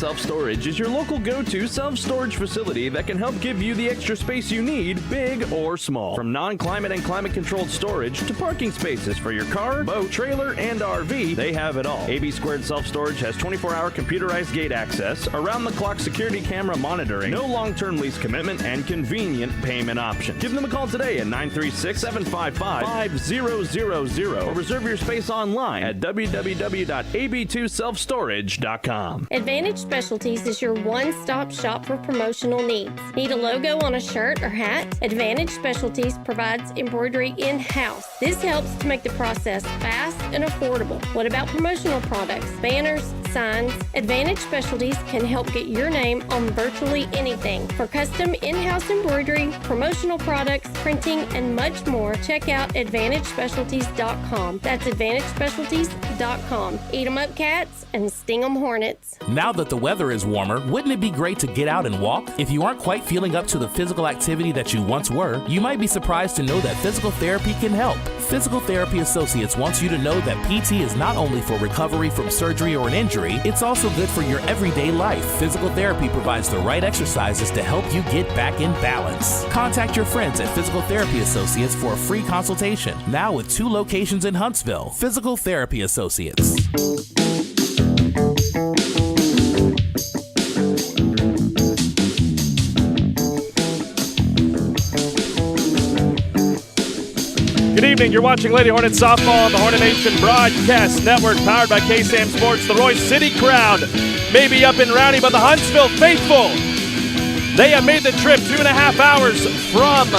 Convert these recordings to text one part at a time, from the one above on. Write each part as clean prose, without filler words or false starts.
Self Storage is your local go-to self-storage facility that can help give you the extra space you need, big or small. From non-climate and climate-controlled storage to parking spaces for your car, boat, trailer, and RV, they have it all. AB2 Self Storage has 24-hour computerized gate access, around-the-clock security camera monitoring, no long-term lease commitment, and convenient payment options. Give them a call today at 936-755-5000 or reserve your space online at www.ab2selfstorage.com. Advantage Specialties is your one-stop shop for promotional needs. Need a logo on a shirt or hat? Advantage Specialties provides embroidery in-house. This helps to make the process fast and affordable. What about promotional products, banners, signs? Advantage Specialties can help get your name on virtually anything. For custom in-house embroidery, promotional products, printing, and much more, check out AdvantageSpecialties.com. That's AdvantageSpecialties.com. Eat 'em up, cats, and sting 'em, hornets. Now that the weather is warmer, wouldn't it be great to get out and walk? If you aren't quite feeling up to the physical activity that you once were, you might be surprised to know that physical therapy can help. Physical Therapy Associates wants you to know that PT is not only for recovery from surgery or an injury, it's also good for your everyday life. Physical therapy provides the right exercises to help you get back in balance. Contact your friends at Physical Therapy Associates for a free consultation. Now with 2 locations in Huntsville. Physical Therapy Associates. Good evening. You're watching Lady Hornets softball on the Hornet Nation Broadcast Network, powered by KSAM Sports. The Royce City crowd may be up and rowdy, but the Huntsville faithful, they have made the trip 2.5 hours from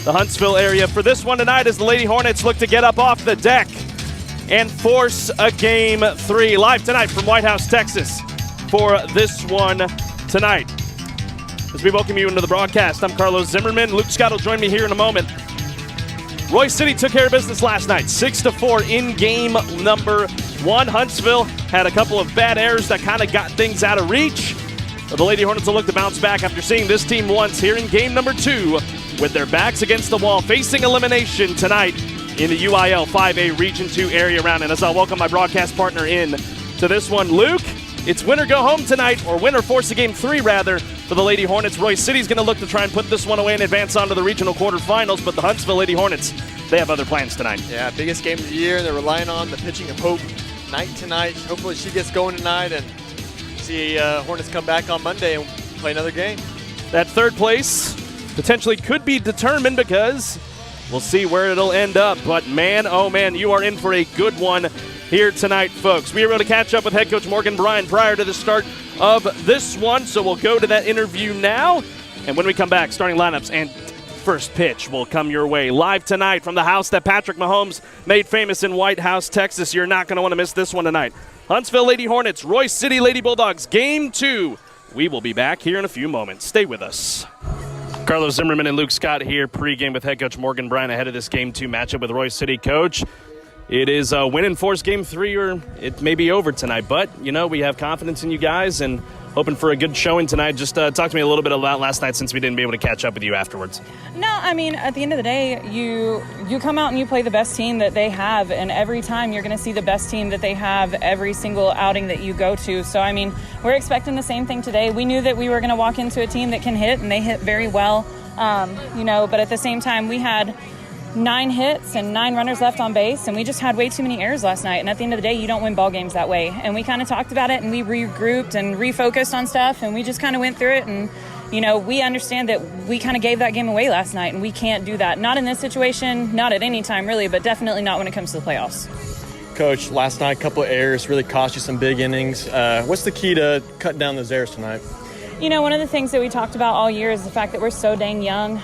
the Huntsville area for this one tonight as the Lady Hornets look to get up off the deck and force a Game 3. Live tonight from White House, Texas for this one tonight. As we welcome you into the broadcast, I'm Carlos Zimmermann. Luke Scott will join me here in a moment. Royce City took care of business last night, 6-4 in game number 1. Huntsville had a couple of bad errors that kind of got things out of reach. But the Lady Hornets will look to bounce back after seeing this team once here in game number 2 with their backs against the wall, facing elimination tonight in the UIL 5A Region 2 area round. And as I'll welcome my broadcast partner in to this one, Luke, it's win or go home tonight, or win or force a Game 3 rather, for the Lady Hornets. Royce City's going to look to try and put this one away and advance on to the regional quarterfinals, but the Huntsville Lady Hornets, they have other plans tonight. Yeah, biggest game of the year. They're relying on the pitching of Hope Knight tonight. Hopefully she gets going tonight and see Hornets come back on Monday and play another game. That third place potentially could be determined because we'll see where it'll end up. But man, oh man, you are in for a good one here tonight, folks. We were able to catch up with head coach Morgan Bryan prior to the start of this one, so we'll go to that interview now. And when we come back, starting lineups and first pitch will come your way. Live tonight from the house that Patrick Mahomes made famous in White House, Texas. You're not going to want to miss this one tonight. Huntsville Lady Hornets, Royce City Lady Bulldogs, Game 2. We will be back here in a few moments. Stay with us. Carlos Zimmermann and Luke Scott here pregame with head coach Morgan Bryan ahead of this Game 2 matchup with Royce City. Coach, it is a win and force Game 3, or it may be over tonight. But, you know, we have confidence in you guys and hoping for a good showing tonight. Just talk to me a little bit about last night since we didn't be able to catch up with you afterwards. No, I mean, at the end of the day, you come out and you play the best team that they have, and every time you're going to see the best team that they have every single outing that you go to. So, I mean, we're expecting the same thing today. We knew that we were going to walk into a team that can hit, and they hit very well, but at the same time, we had 9 hits and 9 runners left on base, and we just had way too many errors last night. And at the end of the day, you don't win ball games that way. And we kind of talked about it, and we regrouped and refocused on stuff, and we just kind of went through it. And, you know, we understand that we kind of gave that game away last night, and we can't do that. Not in this situation, not at any time really, but definitely not when it comes to the playoffs. Coach, last night a couple of errors really cost you some big innings. What's the key to cutting down those errors tonight? You know, one of the things that we talked about all year is the fact that we're so dang young.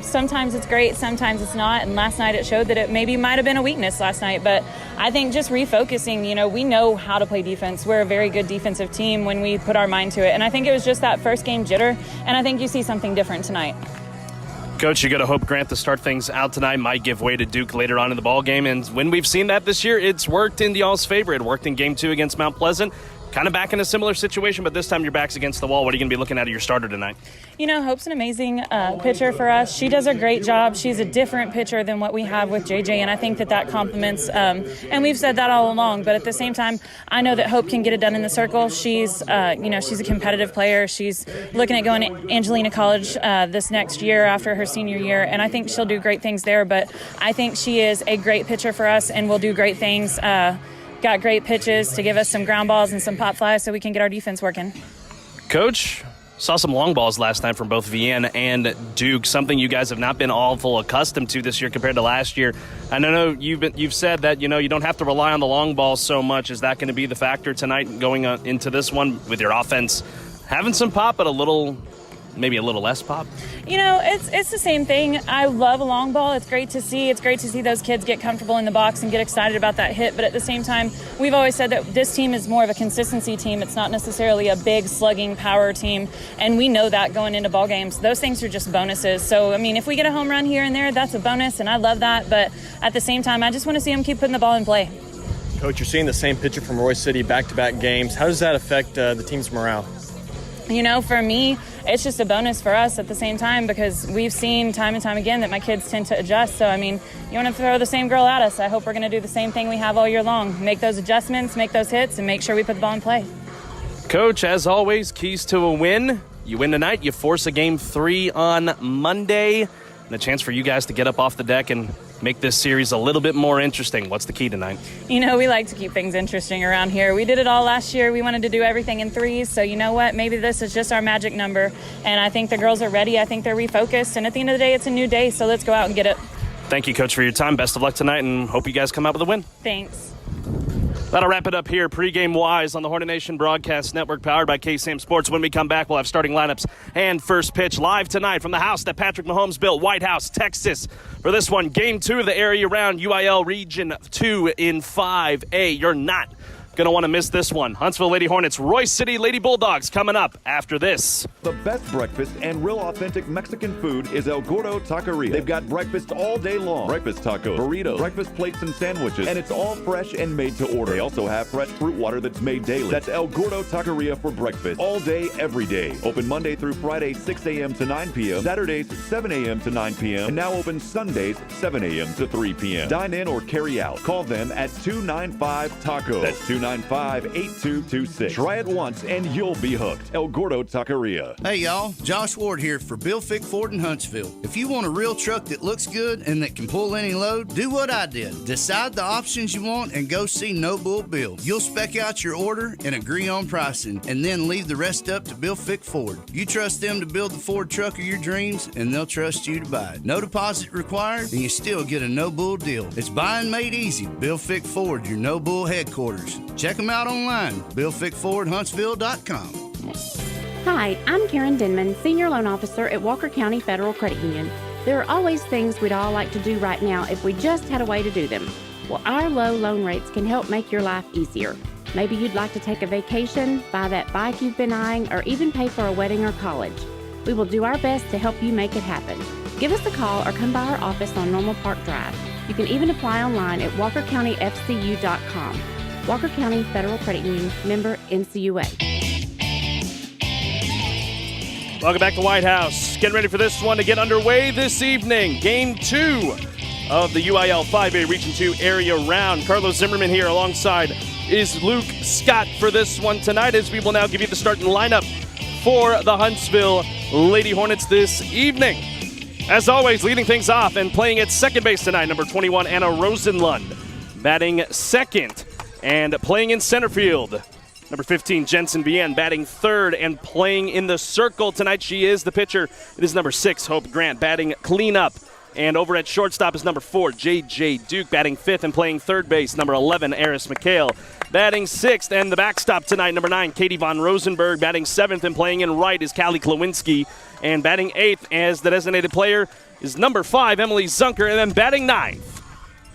Sometimes it's great, sometimes it's not. And last night it showed that it maybe might have been a weakness last night. But I think just refocusing, you know, we know how to play defense. We're a very good defensive team when we put our mind to it. And I think it was just that first game jitter. And I think you see something different tonight. Coach, you got to hope Grant to start things out tonight might give way to Duke later on in the ball game. And when we've seen that this year, it's worked in y'all's favor. It worked in Game 2 against Mount Pleasant. kind of back in a similar situation, but this time your back's against the wall. What are you going to be looking at your starter tonight? You know, Hope's an amazing pitcher for us. She does a great job. She's a different pitcher than what we have with JJ, and I think that complements, and we've said that all along, but at the same time, I know that Hope can get it done in the circle. She's, she's a competitive player. She's looking at going to Angelina College this next year after her senior year, and I think she'll do great things there, but I think she is a great pitcher for us and will do great things. Got great pitches to give us some ground balls and some pop flies so we can get our defense working. Coach, saw some long balls last night from both Vienne and Duke, something you guys have not been awful accustomed to this year compared to last year. I know you've said that, you don't have to rely on the long balls so much. Is that going to be the factor tonight going into this one with your offense having some pop, but maybe a little less pop? It's the same thing. I love a long ball. It's great to see. It's great to see those kids get comfortable in the box and get excited about that hit. But at the same time, we've always said that this team is more of a consistency team. It's not necessarily a big slugging power team. And we know that going into ball games. Those things are just bonuses. So, if we get a home run here and there, that's a bonus, and I love that. But at the same time, I just want to see them keep putting the ball in play. Coach, you're seeing the same pitcher from Royce City back-to-back games. How does that affect the team's morale? For me, it's just a bonus for us at the same time because we've seen time and time again that my kids tend to adjust. So, you want to throw the same girl at us. I hope we're going to do the same thing we have all year long. Make those adjustments, make those hits, and make sure we put the ball in play. Coach, as always, keys to a win. You win tonight, you force a Game 3 on Monday, and a chance for you guys to get up off the deck and make this series a little bit more interesting. What's the key tonight? We like to keep things interesting around here. We did it all last year. We wanted to do everything in threes. So you know what? Maybe this is just our magic number. And I think the girls are ready. I think they're refocused. And at the end of the day, it's a new day. So let's go out and get it. Thank you, Coach, for your time. Best of luck tonight, and hope you guys come out with a win. Thanks. That'll wrap it up here pregame-wise on the Hornet Nation Broadcast Network, powered by KSAM Sports. When we come back, we'll have starting lineups and first pitch live tonight from the house that Patrick Mahomes built, White House, Texas. For this one, Game 2 of the area round, UIL Region 2 in 5A. You're not going to want to miss this one. Huntsville Lady Hornets, Royce City Lady Bulldogs coming up after this. The best breakfast and real authentic Mexican food is El Gordo Taqueria. They've got breakfast all day long. Breakfast tacos, burritos, breakfast plates and sandwiches, and it's all fresh and made to order. They also have fresh fruit water that's made daily. That's El Gordo Taqueria for breakfast. All day, every day. Open Monday through Friday, 6 a.m. to 9 p.m. Saturdays, 7 a.m. to 9 p.m. And now open Sundays, 7 a.m. to 3 p.m. Dine in or carry out. Call them at 295-TACO. That's 295-8226. Try it once and you'll be hooked. El Gordo Taqueria. Hey y'all, Josh Ward here for Bill Fick Ford in Huntsville. If you want a real truck that looks good and that can pull any load, do what I did. Decide the options you want and go see No Bull Bill. You'll spec out your order and agree on pricing, and then leave the rest up to Bill Fick Ford. You trust them to build the Ford truck of your dreams, and they'll trust you to buy it. No deposit required, and you still get a No Bull deal. It's buying made easy. Bill Fick Ford, your No Bull headquarters. Check them out online, BillFickFordHuntsville.com. Hi, I'm Karen Denman, Senior Loan Officer at Walker County Federal Credit Union. There are always things we'd all like to do right now if we just had a way to do them. Well, our low loan rates can help make your life easier. Maybe you'd like to take a vacation, buy that bike you've been eyeing, or even pay for a wedding or college. We will do our best to help you make it happen. Give us a call or come by our office on Normal Park Drive. You can even apply online at walkercountyfcu.com. Walker County Federal Credit Union, member NCUA. Welcome back to White House. Getting ready for this one to get underway this evening. Game 2 of the UIL 5A Region 2 area round. Carlos Zimmermann here alongside is Luke Scott for this one tonight, as we will now give you the starting lineup for the Huntsville Lady Hornets this evening. As always, leading things off and playing at second base tonight, number 21, Anna Rosenlund. Batting second and playing in center field, number 15, Jensen Bien, batting third and playing in the circle tonight. She is the pitcher. It is number 6, Hope Grant, batting cleanup. And over at shortstop is number 4, J.J. Duke, batting fifth and playing third base. Number 11, Eris McHale, batting sixth. And the backstop tonight, number 9, Katie Von Rosenberg, batting seventh and playing in right is Callie Klawinski. And batting eighth as the designated player is number 5, Emily Zunker. And then batting ninth,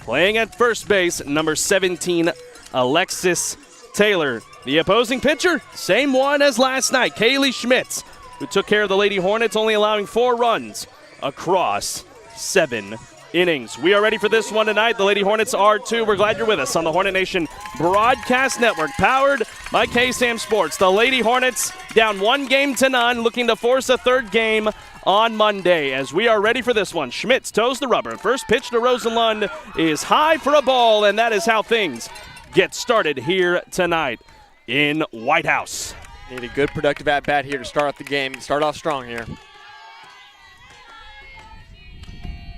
playing at first base, number 17, Alexis Taylor. The opposing pitcher, same one as last night, Kaylee Schmitz, who took care of the Lady Hornets, only allowing 4 runs across 7 innings. We are ready for this one tonight. The Lady Hornets are too. We're glad you're with us on the Hornet Nation Broadcast Network, powered by KSAM Sports. The Lady Hornets down 1-0, looking to force a third game on Monday. As we are ready for this one, Schmitz toes the rubber. First pitch to Rosenlund is high for a ball, and that is how things get started here tonight in White House. Need a good productive at-bat here to start off the game. Start off strong here.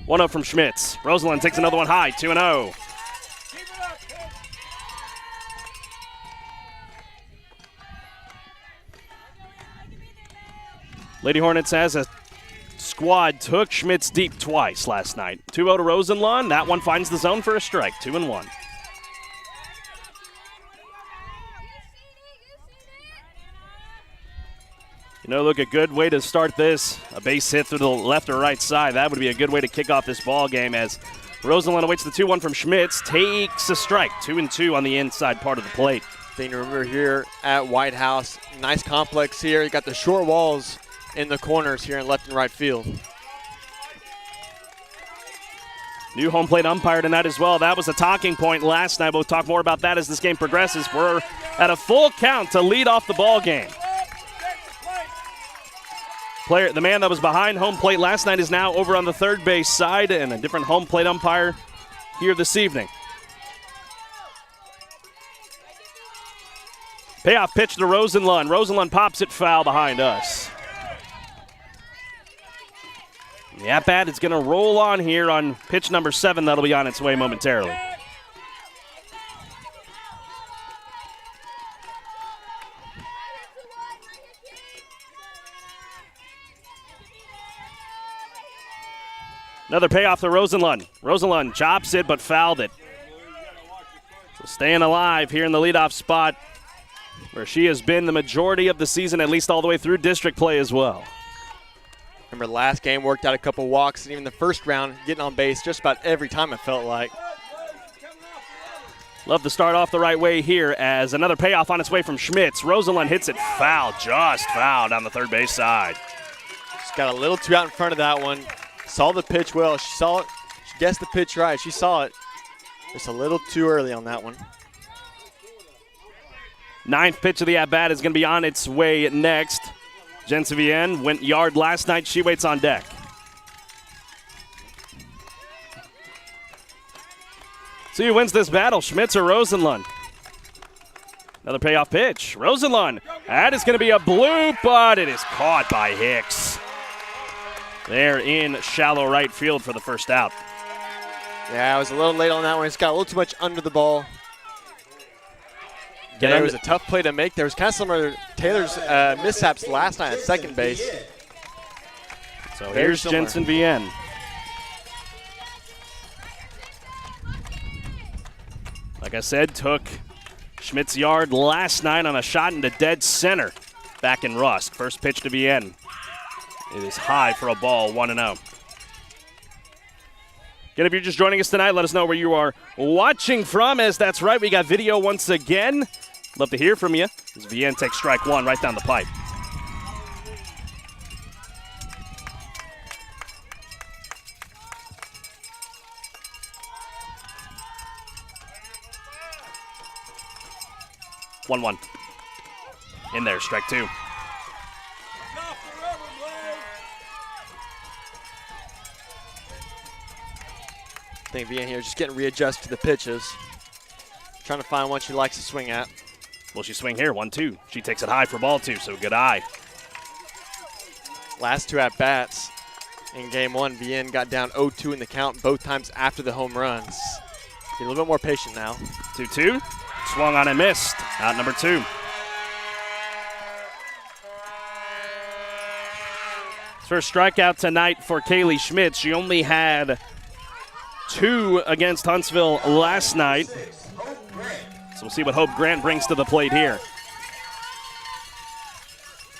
1-0 from Schmitz. Rosenlund takes another one high, 2-0. Lady Hornets as a squad took Schmitz deep twice last night. 2-0 to Rosenlund. That one finds the zone for a strike, 2-1. You know, look, a good way to start this. A base hit through the left or right side. That would be a good way to kick off this ball game as Rosenlund awaits the 2-1 from Schmitz. Takes a strike, 2-2 on the inside part of the plate. Thing to remember here at White House. Nice complex here. You got the short walls in the corners here in left and right field. New home plate umpire tonight as well. That was a talking point last night. We'll talk more about that as this game progresses. We're at a full count to lead off the ball game. The man that was behind home plate last night is now over on the third base side, and a different home plate umpire here this evening. Payoff pitch to Rosenlund. Rosenlund pops it foul behind us. The at-bat is going to roll on here on pitch number 7. That'll be on its way momentarily. Another payoff to Rosenlund. Rosenlund chops it but fouled it. So staying alive here in the leadoff spot where she has been the majority of the season, at least all the way through district play as well. Remember last game worked out a couple walks, and even the first round getting on base just about every time it felt like. Love to start off the right way here as another payoff on its way from Schmitz. Rosenlund hits it foul, just foul down the third base side. Just got a little too out in front of that one. Saw the pitch well. She saw it. She guessed the pitch right. She saw it. Just a little too early on that one. 9th pitch of the at-bat is going to be on its way next. Jensen Vienne went yard last night. She waits on deck. See who wins this battle, Schmitz or Rosenlund. Another payoff pitch. Rosenlund. That is going to be a bloop, but it is caught by Hicks. They're in shallow right field for the first out. Yeah, I was a little late on that one. It's got a little too much under the ball. Yeah, it was a tough play to make. There was kind of similar to Taylor's mishaps last night at second base. So here's Jensen Vienne. Like I said, took Schmitz yard last night on a shot into dead center back in Rusk. First pitch to Vienne. It is high for a ball, 1-0. Again, if you're just joining us tonight, let us know where you are watching from, as that's right, we got video once again. Love to hear from you as Vienne takes strike 1 right down the pipe. One. In there, strike 2. I think Vienne here just getting readjusted to the pitches. Trying to find one she likes to swing at. Will she swing here? 1-2. She takes it high for ball 2, so good eye. Last 2 at-bats in game 1, Vienne got down 0-2 in the count both times after the home runs. Be a little bit more patient now. 2-2. Swung on and missed. Out number 2. First strikeout tonight for Kaylee Schmitz. She only had 2 against Huntsville last night. So we'll see what Hope Grant brings to the plate here.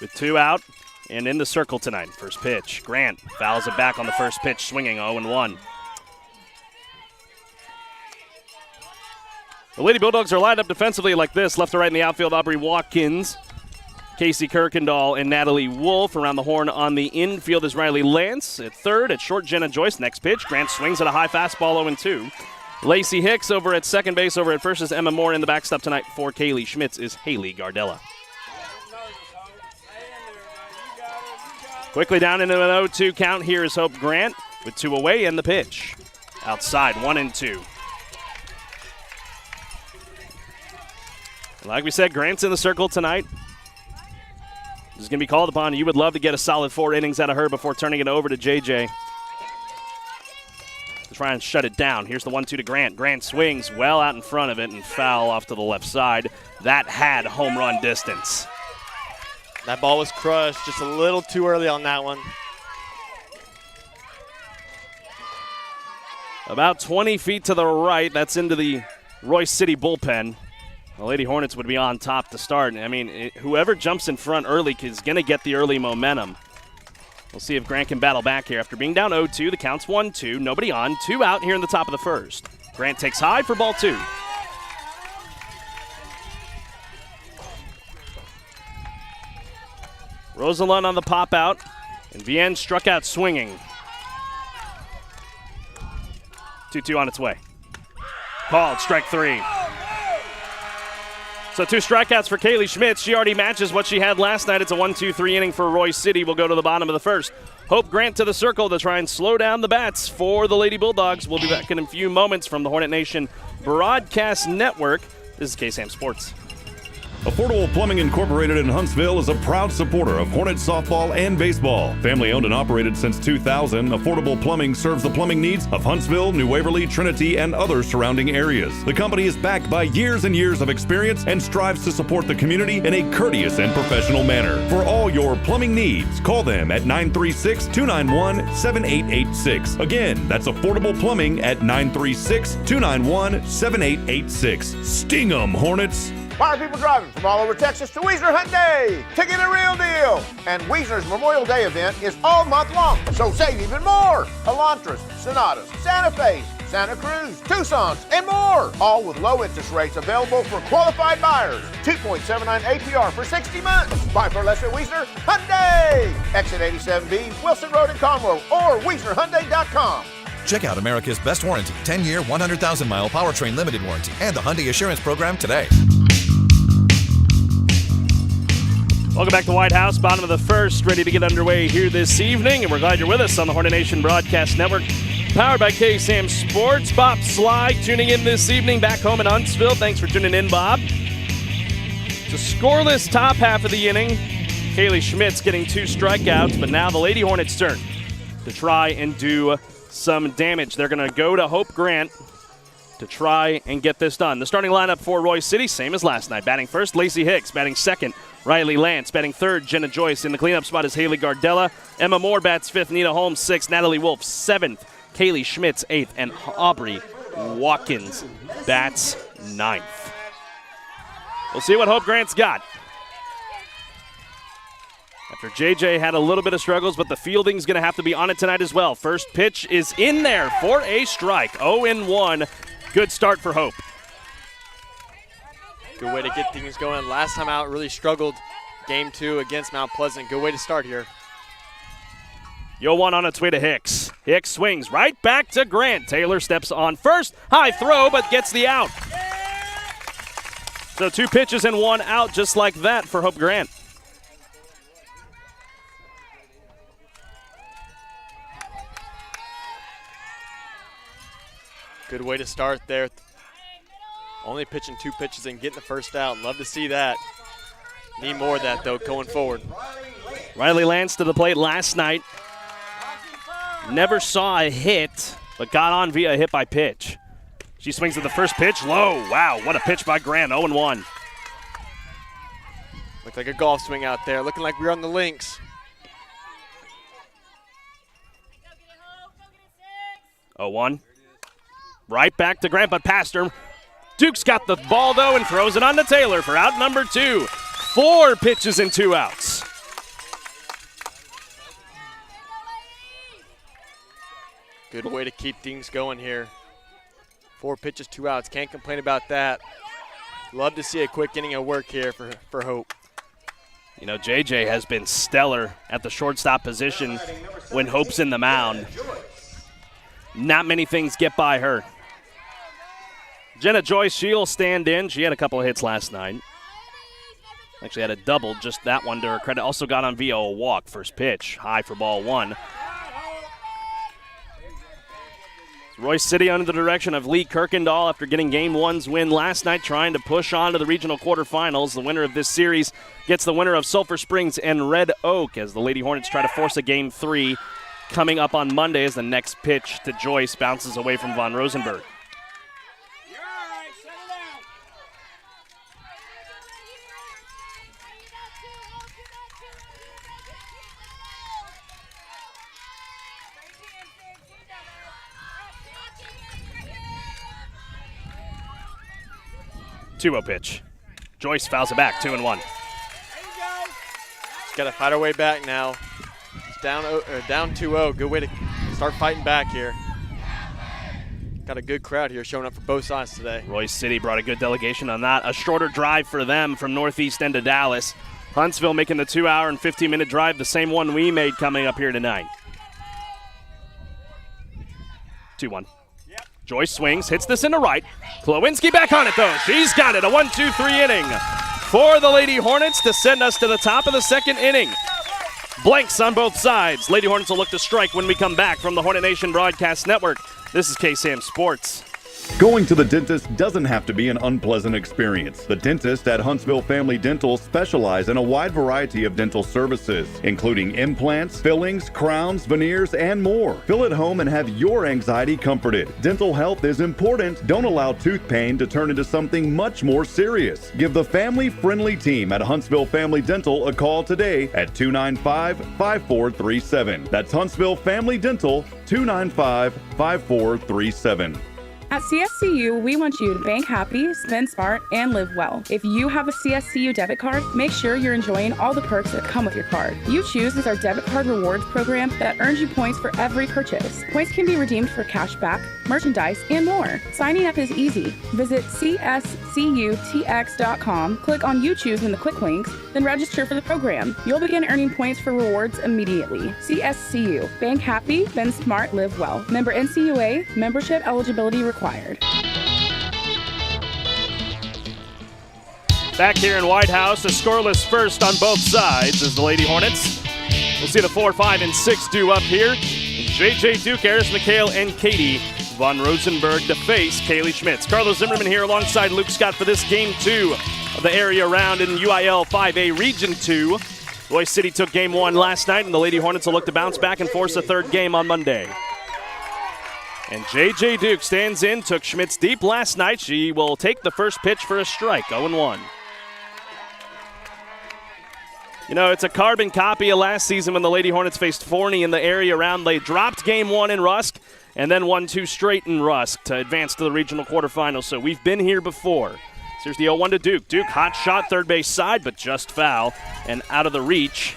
With 2 out and in the circle tonight. First pitch. Grant fouls it back on the first pitch, swinging 0-1. The Lady Bulldogs are lined up defensively like this. Left to right in the outfield, Aubrey Watkins, Casey Kirkendall, and Natalie Wolf. Around the horn on the infield is Riley Lance. At third, at short, Jenna Joyce. Next pitch, Grant swings at a high fastball, 0-2. Lacey Hicks over at second base. Over at first is Emma Moore. In the backstop tonight for Kaylee Schmitz is Haley Gardella. Quickly down into an 0-2 count. Here is Hope Grant with 2 away and the pitch. Outside, 1-2. Like we said, Grant's in the circle tonight. This is going to be called upon. You would love to get a solid 4 innings out of her before turning it over to JJ. To try and shut it down. Here's the 1-2 to Grant. Grant swings well out in front of it and foul off to the left side. That had home run distance. That ball was crushed just a little too early on that one. About 20 feet to the right. That's into the Royce City bullpen. The Lady Hornets would be on top to start. I mean, whoever jumps in front early is going to get the early momentum. We'll see if Grant can battle back here. After being down 0-2, the count's 1-2. Nobody on. 2 out here in the top of the first. Grant takes high for ball 2. Rosalind on the pop out. And Vienne struck out swinging. 2-2 on its way. Called, strike 3. So 2 strikeouts for Kaylee Schmitz. She already matches what she had last night. It's a 1-2-3 inning for Royce City. We'll go to the bottom of the first. Hope Grant to the circle to try and slow down the bats for the Lady Bulldogs. We'll be back in a few moments from the Hornet Nation Broadcast Network. This is KSAM Sports. Affordable Plumbing Incorporated in Huntsville is a proud supporter of Hornets softball and baseball. Family owned and operated since 2000, Affordable Plumbing serves the plumbing needs of Huntsville, New Waverly, Trinity, and other surrounding areas. The company is backed by years and years of experience and strives to support the community in a courteous and professional manner. For all your plumbing needs, call them at 936-291-7886. Again, that's Affordable Plumbing at 936-291-7886. Sting 'em, Hornets! Why are people driving from all over Texas to Wiesner Hyundai to get a real deal? And Wiesner's Memorial Day event is all month long, so save even more. Elantras, Sonatas, Santa Fe's, Santa Cruz, Tucson's, and more. All with low interest rates available for qualified buyers. 2.79 APR for 60 months. Buy for less at Wiesner Hyundai. Exit 87B, Wilson Road in Conroe, or WiesnerHyundai.com. Check out America's best warranty, 10-year, 100,000-mile powertrain limited warranty, and the Hyundai Assurance Program today. Welcome back to White House, bottom of the first, ready to get underway here this evening, and we're glad you're with us on the Hornet Nation Broadcast Network, powered by KSAM Sports. Bob Sly tuning in this evening back home in Huntsville. Thanks for tuning in, Bob. It's a scoreless top half of the inning. Kaylee Schmitz getting 2 strikeouts, but now the Lady Hornets' turn to try and do some damage. They're going to go to Hope Grant to try and get this done. The starting lineup for Royce City, same as last night. Batting first, Lacey Hicks. Batting second, Riley Lance. Batting third, Jenna Joyce. In the cleanup spot is Haley Gardella. Emma Moore bats fifth, Nina Holmes sixth, Natalie Wolf seventh, Kaylee Schmitz eighth, and Aubrey Watkins bats ninth. We'll see what Hope Grant's got. After JJ had a little bit of struggles, but the fielding's going to have to be on it tonight as well. First pitch is in there for a strike. 0-1. Good start for Hope. Good way to get things going. Last time out, really struggled. Game 2 against Mount Pleasant. Good way to start here. 0-1 on its way to Hicks. Hicks swings right back to Grant. Taylor steps on first. High throw, but gets the out. So 2 pitches and 1 out just like that for Hope Grant. Good way to start there. Only pitching 2 pitches and getting the first out. Love to see that. Need more of that, though, going forward. Riley Lance to the plate last night. Never saw a hit, but got on via a hit by pitch. She swings at the first pitch. Low. Wow, what a pitch by Grant. 0-1. Looked like a golf swing out there. Looking like we're on the links. 0-1. Right back to Grant, but past her. Duke's got the ball, though, and throws it on to Taylor for out number 2. 4 pitches and 2 outs. Good way to keep things going here. 4 pitches, 2 outs. Can't complain about that. Love to see a quick inning of work here for Hope. You know, JJ has been stellar at the shortstop position when Hope's in the mound. Not many things get by her. Jenna Joyce, she'll stand in. She had a couple of hits last night. Actually had a double, just that one to her credit. Also got on via a walk. First pitch, high for ball one. Royce City under the direction of Lee Kirkendall after getting Game 1's win last night, trying to push on to the regional quarterfinals. The winner of this series gets the winner of Sulphur Springs and Red Oak as the Lady Hornets try to force a Game 3 coming up on Monday as the next pitch to Joyce bounces away from Von Rosenberg. 2-0 pitch. Joyce fouls it back, 2-1. She's got to fight her way back now. It's down 2-0. Good way to start fighting back here. Got a good crowd here showing up for both sides today. Royce City brought a good delegation on that. A shorter drive for them from northeast end of Dallas. Huntsville making the 2-hour and 15-minute drive, the same one we made coming up here tonight. 2-1. Joyce swings, hits this into right. Klowinski back on it, though. She's got it. A 1-2-3 inning for the Lady Hornets to send us to the top of the second inning. Blanks on both sides. Lady Hornets will look to strike when we come back from the Hornet Nation Broadcast Network. This is KSAM Sports. Going to the dentist doesn't have to be an unpleasant experience. The dentists at Huntsville Family Dental specialize in a wide variety of dental services, including implants, fillings, crowns, veneers, and more. Feel at home and have your anxiety comforted. Dental health is important. Don't allow tooth pain to turn into something much more serious. Give the family-friendly team at Huntsville Family Dental a call today at 295-5437. That's Huntsville Family Dental, 295-5437. At CSCU, we want you to bank happy, spend smart, and live well. If you have a CSCU debit card, make sure you're enjoying all the perks that come with your card. HITTSS is our debit card rewards program that earns you points for every purchase. Points can be redeemed for cash back, merchandise, and more. Signing up is easy. Visit cscutx.com, click on HITTSS in the quick links, then register for the program. You'll begin earning points for rewards immediately. CSCU. Bank happy, spend smart, live well. Member NCUA, membership eligibility required. Back here in White House, a scoreless first on both sides as the Lady Hornets. We'll see the 4, 5, and 6 due up here. JJ Duke, Eris McHale, and Katie Von Rosenberg to face Kaylee Schmitz. Carlos Zimmermann here alongside Luke Scott for this Game 2 of the area round in UIL 5A Region 2. Royce City took Game 1 last night, and the Lady Hornets will look to bounce back and force a third game on Monday. And J.J. Duke stands in, took Schmitz deep last night. She will take the first pitch for a strike, 0-1. You know, it's a carbon copy of last season when the Lady Hornets faced Forney in the area round. They dropped Game 1 in Rusk and then won 2 straight in Rusk to advance to the regional quarterfinals. So we've been here before. So here's the 0-1 to Duke. Duke, hot shot, third base side, but just foul and out of the reach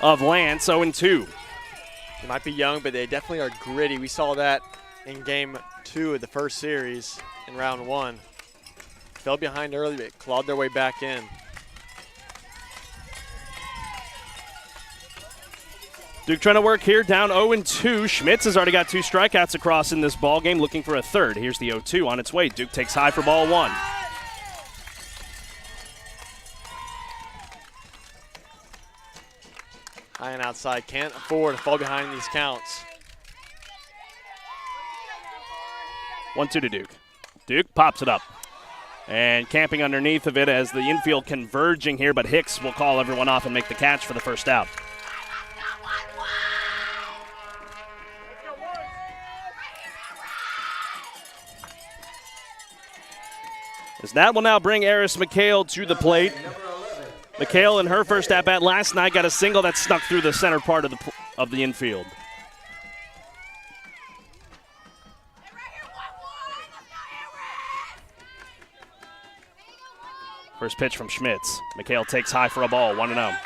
of Lance, 0-2. They might be young, but they definitely are gritty. We saw that in Game 2 of the first series in round 1. Fell behind early, but clawed their way back in. Duke trying to work here, down 0-2. Schmitz has already got 2 strikeouts across in this ball game, looking for a third. Here's the 0-2 on its way. Duke takes high for ball 1. High and outside, can't afford to fall behind these counts. 1-2 to Duke. Duke pops it up. And camping underneath of it as the infield converging here, but Hicks will call everyone off and make the catch for the first out. As that will now bring Eris McHale to the plate. McHale in her first at-bat last night got a single that snuck through the center part of the infield. First pitch from Schmitz. McHale takes high for a ball, 1-0.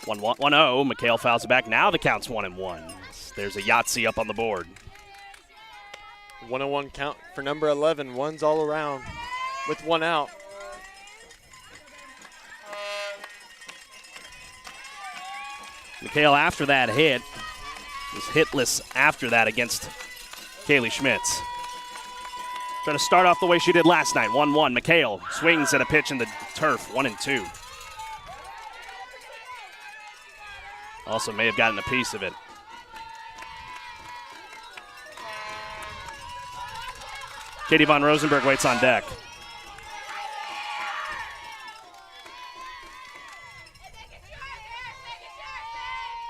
One 1-0. McHale fouls it back. Now the count's 1-1. There's a Yahtzee up on the board. 1-1 count for number 11. Ones all around. with one out. McHale after that hit was hitless after that against Kaylee Schmitz. Trying to start off the way she did last night, 1-1. McHale swings at a pitch in the turf, 1-2. Also may have gotten a piece of it. Katie von Rosenberg waits on deck.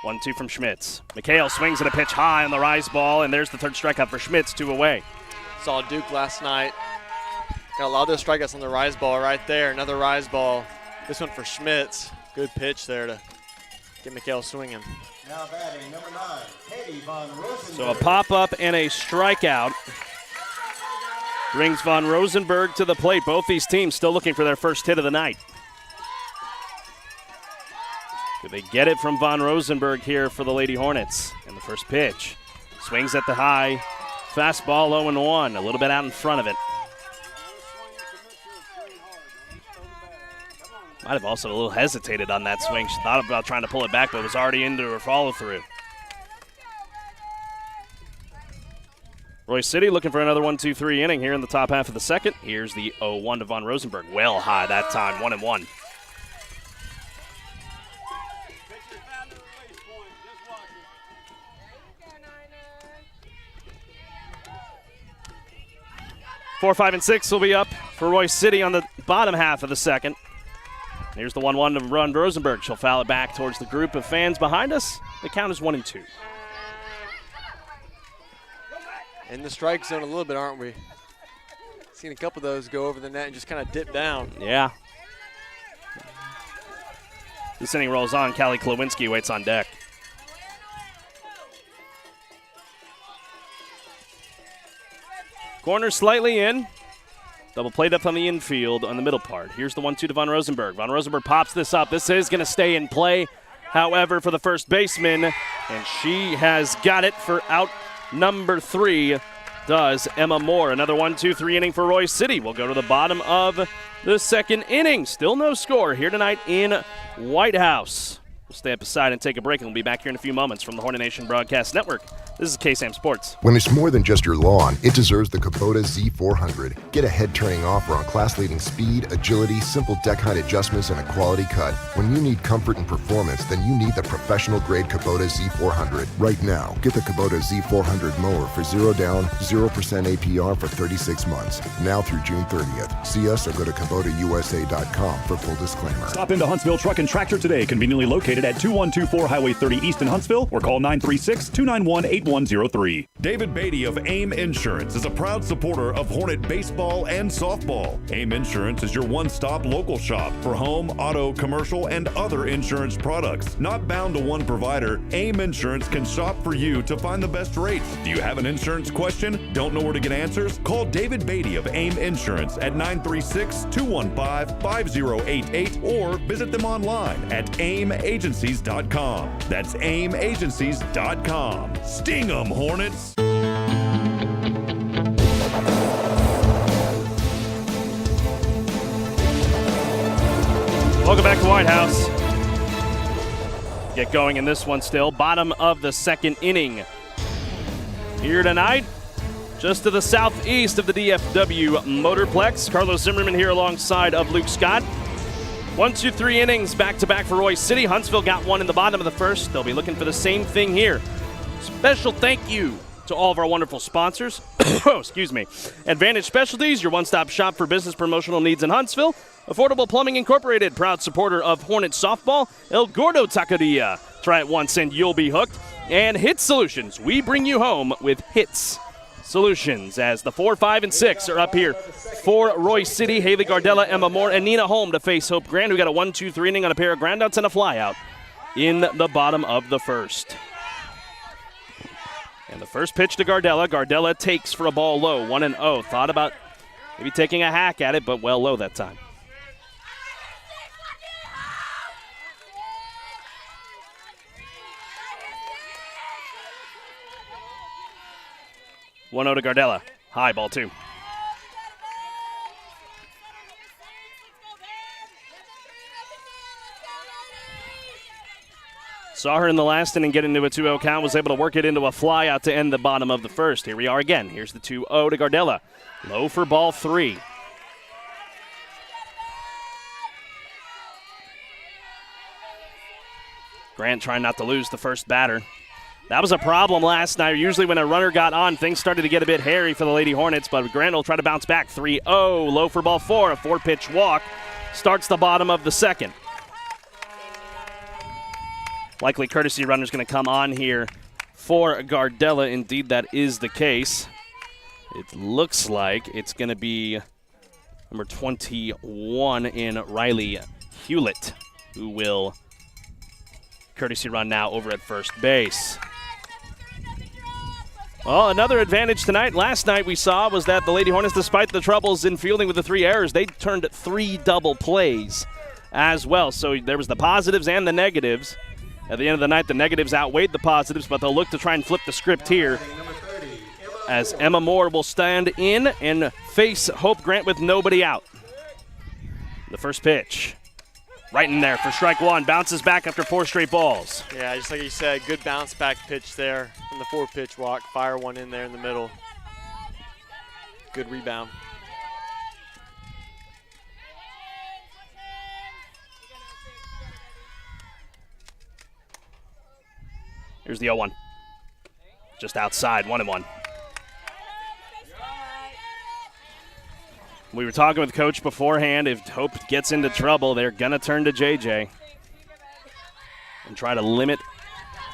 One, two from Schmitz. McHale swings at a pitch high on the rise ball, and there's the third strikeout for Schmitz, 2 away. Saw Duke last night. Got a lot of those strikeouts on the rise ball right there. Another rise ball. This one for Schmitz. Good pitch there to get McHale swinging. Now batting number 9, Katie von Rosenberg. So a pop-up and a strikeout brings von Rosenberg to the plate. Both these teams still looking for their first hit of the night. Do they get it from von Rosenberg here for the Lady Hornets? And the first pitch. Swings at the high. Fastball 0-1. A little bit out in front of it. Might have also a little hesitated on that swing. She thought about trying to pull it back, but was already into her follow-through. Royce City looking for another 1-2-3 inning here in the top half of the second. Here's the 0-1 to von Rosenberg. Well high that time, 1-1. Four, 5, and 6 will be up for Royce City on the bottom half of the second. Here's the 1-1 to von Rosenberg. She'll foul it back towards the group of fans behind us. The count is 1-2. In the strike zone a little bit, aren't we? Seen a couple of those go over the net and just kind of dip down. Yeah. This inning rolls on. Callie Klawinski waits on deck. Corner slightly in. Double played up on the infield on the middle part. Here's the 1-2 to von Rosenberg. Von Rosenberg pops this up. This is going to stay in play, however, for the first baseman. And she has got it for out number 3. Does Emma Moore. Another 1-2-3 inning for Royce City. We'll go to the bottom of the second inning. Still no score here tonight in White House. We'll stay up aside and take a break, and we'll be back here in a few moments from the Hornet Nation Broadcast Network. This is KSAM Sports. When it's more than just your lawn, it deserves the Kubota Z400. Get a head-turning offer on class-leading speed, agility, simple deck height adjustments, and a quality cut. When you need comfort and performance, then you need the professional-grade Kubota Z400. Right now, get the Kubota Z400 mower for 0 down, 0% APR for 36 months. Now through June 30th. See us or go to KubotaUSA.com for full disclaimer. Stop into Huntsville Truck and Tractor today, conveniently located at 2124 Highway 30 East in Huntsville, or call 936-291-8103. David Beatty of AIM Insurance is a proud supporter of Hornet baseball and softball. AIM Insurance is your one-stop local shop for home, auto, commercial, and other insurance products. Not bound to one provider, AIM Insurance can shop for you to find the best rates. Do you have an insurance question? Don't know where to get answers? Call David Beatty of AIM Insurance at 936-215-5088 or visit them online at aimagencies.com. That's aimagencies.com. Sting 'em, Hornets! Welcome back to White House. Get going in this one still. Bottom of the second inning. Here tonight, just to the southeast of the DFW Motorplex. Carlos Zimmermann here alongside of Luke Scott. 1-2-3 innings back-to-back for Royce City. Huntsville got one in the bottom of the first. They'll be looking for the same thing here. Special thank you to all of our wonderful sponsors. Excuse me. Advantage Specialties, your one-stop shop for business promotional needs in Huntsville. Affordable Plumbing Incorporated, proud supporter of Hornets softball. El Gordo Taqueria, try it once and you'll be hooked. And HITTSS Solutions, we bring you home with HITTSS Solutions, as the 4, 5, and 6 are up here for Royce City. Haley Gardella, Emma Moore, and Nina Holm to face Hope Grand, who got a 1-2-3 inning on a pair of groundouts and a flyout in the bottom of the first. And the first pitch to Gardella. Gardella takes for a ball low, 1-0. Thought about maybe taking a hack at it, but well low that time. One 1-0 to Gardella. High, ball 2. Saw her in the last inning get into a 2-0 count, was able to work it into a fly out to end the bottom of the first. Here we are again. Here's the 2-0 to Gardella. Low for ball 3. Grant trying not to lose the first batter. That was a problem last night. Usually when a runner got on, things started to get a bit hairy for the Lady Hornets, but Grant will try to bounce back. 3-0, low for ball 4, a 4-pitch walk. Starts the bottom of the second. Likely courtesy runner's going to come on here for Gardella. Indeed, that is the case. It looks like it's going to be number 21 in Riley Hewlett, who will courtesy run now over at first base. Well, another advantage tonight. Last night we saw was that the Lady Hornets, despite the troubles in fielding with the 3 errors, they turned 3 double plays as well. So there was the positives and the negatives. At the end of the night, the negatives outweighed the positives, but they'll look to try and flip the script here as Emma Moore will stand in and face Hope Grant with nobody out. The first pitch. Right in there for strike 1. Bounces back after 4 straight balls. Yeah, just like you said, good bounce back pitch there from the 4-pitch walk. Fire one in there in the middle. Good rebound. Here's the 0-1. Just outside, 1-1. We were talking with Coach beforehand. If Hope gets into trouble, they're going to turn to JJ and try to limit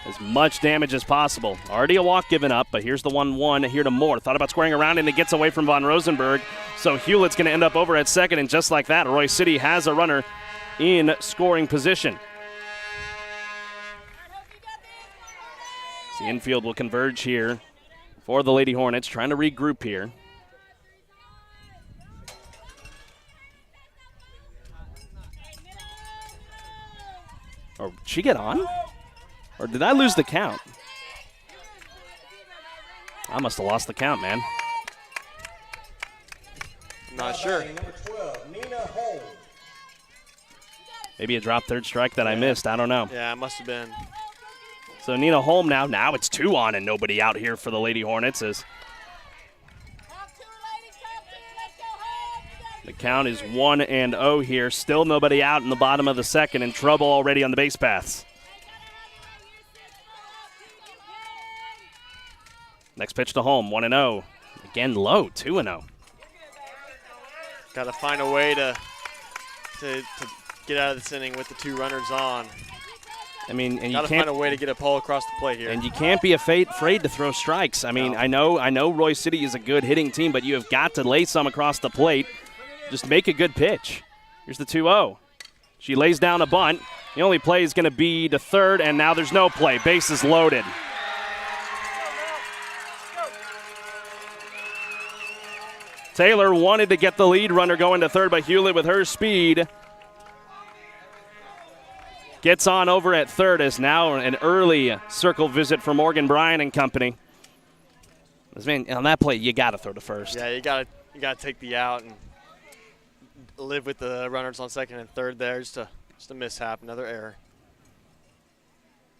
as much damage as possible. Already a walk given up, but here's the 1-1 here to Moore. Thought about squaring around, and it gets away from Von Rosenberg. So Hewlett's going to end up over at second, and just like that, Royce City has a runner in scoring position. The infield will converge here for the Lady Hornets, trying to regroup here. Or did she get on? Or did I lose the count? I must have lost the count, man. Not sure. Maybe a drop third strike that I missed. I don't know. Yeah, it must have been. So Nina Holm now. Now it's 2 on and nobody out here for the Lady Hornets as the count is 1-0 here. Still nobody out in the bottom of the second, and trouble already on the base paths. Next pitch to Holm, 1-0. Again low, 2-0. Got to find a way to get out of this inning with the 2 runners on. I mean, and got to find a way to get a pull across the plate here. And you can't be afraid to throw strikes. I mean, no. I know Royce City is a good hitting team, but you have got to lay some across the plate. Just make a good pitch. Here's the 2-0. She lays down a bunt. The only play is going to be to third, and now there's no play. Base is loaded. Taylor wanted to get the lead runner going to third, but Hewlett with her speed gets on over at third as now an early circle visit for Morgan Bryan and company. Man, on that play, you got to throw to first. Yeah, you got to take the out and live with the runners on second and third there. Just a mishap, another error.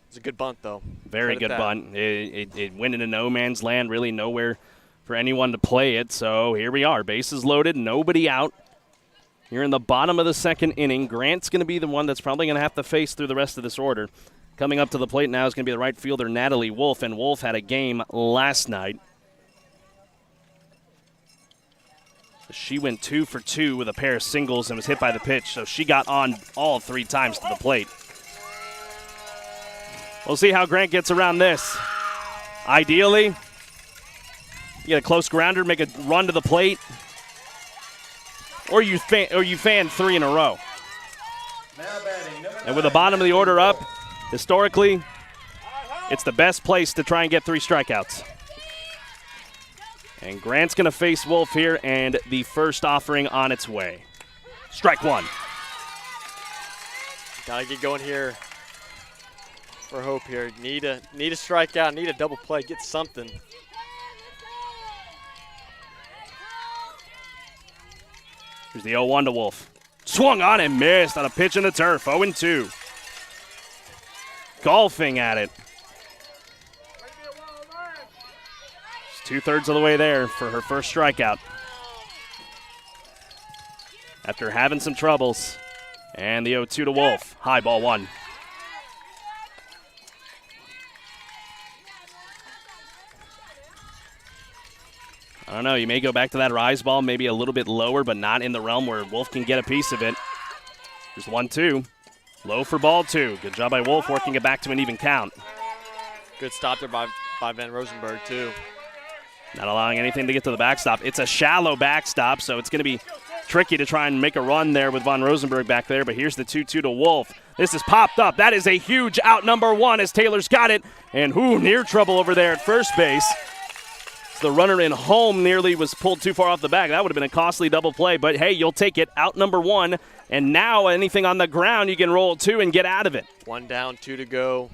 It's a good bunt, though. Very good bunt. It went into no man's land, really nowhere for anyone to play it. So here we are. Bases loaded, nobody out. Here in the bottom of the second inning, Grant's going to be the one that's probably going to have to face through the rest of this order. Coming up to the plate now is going to be the right fielder, Natalie Wolf, and Wolf had a game last night. She went 2 for 2 with a pair of singles and was hit by the pitch, so she got on all 3 times to the plate. We'll see how Grant gets around this. Ideally, you get a close grounder, make a run to the plate, or you fan 3 in a row. And with the bottom of the order up, historically, it's the best place to try and get 3 strikeouts. And Grant's going to face Wolf here, and the first offering on its way. Strike 1. Got to get going here for Hope here. Need a strikeout, need a double play, get something. Here's the 0-1 to Wolf. Swung on and missed on a pitch in the turf, 0-2. golfing at it. She's 2/3 of the way there for her first strikeout. After having some troubles. And the 0-2 to Wolf. High ball 1. I don't know, you may go back to that rise ball, maybe a little bit lower, but not in the realm where Wolf can get a piece of it. Here's 1-2. Low for ball 2. Good job by Wolf working it back to an even count. Good stop there by Van Rosenberg, too. Not allowing anything to get to the backstop. It's a shallow backstop, so it's going to be tricky to try and make a run there with Van Rosenberg back there, but here's the 2-2 to Wolf. This is popped up. That is a huge out number 1 as Taylor's got it. And near trouble over there at first base. The runner in home nearly was pulled too far off the bag. That would have been a costly double play, but hey, you'll take it. Out number 1, and now anything on the ground you can roll 2 and get out of it. 1 down, 2 to go.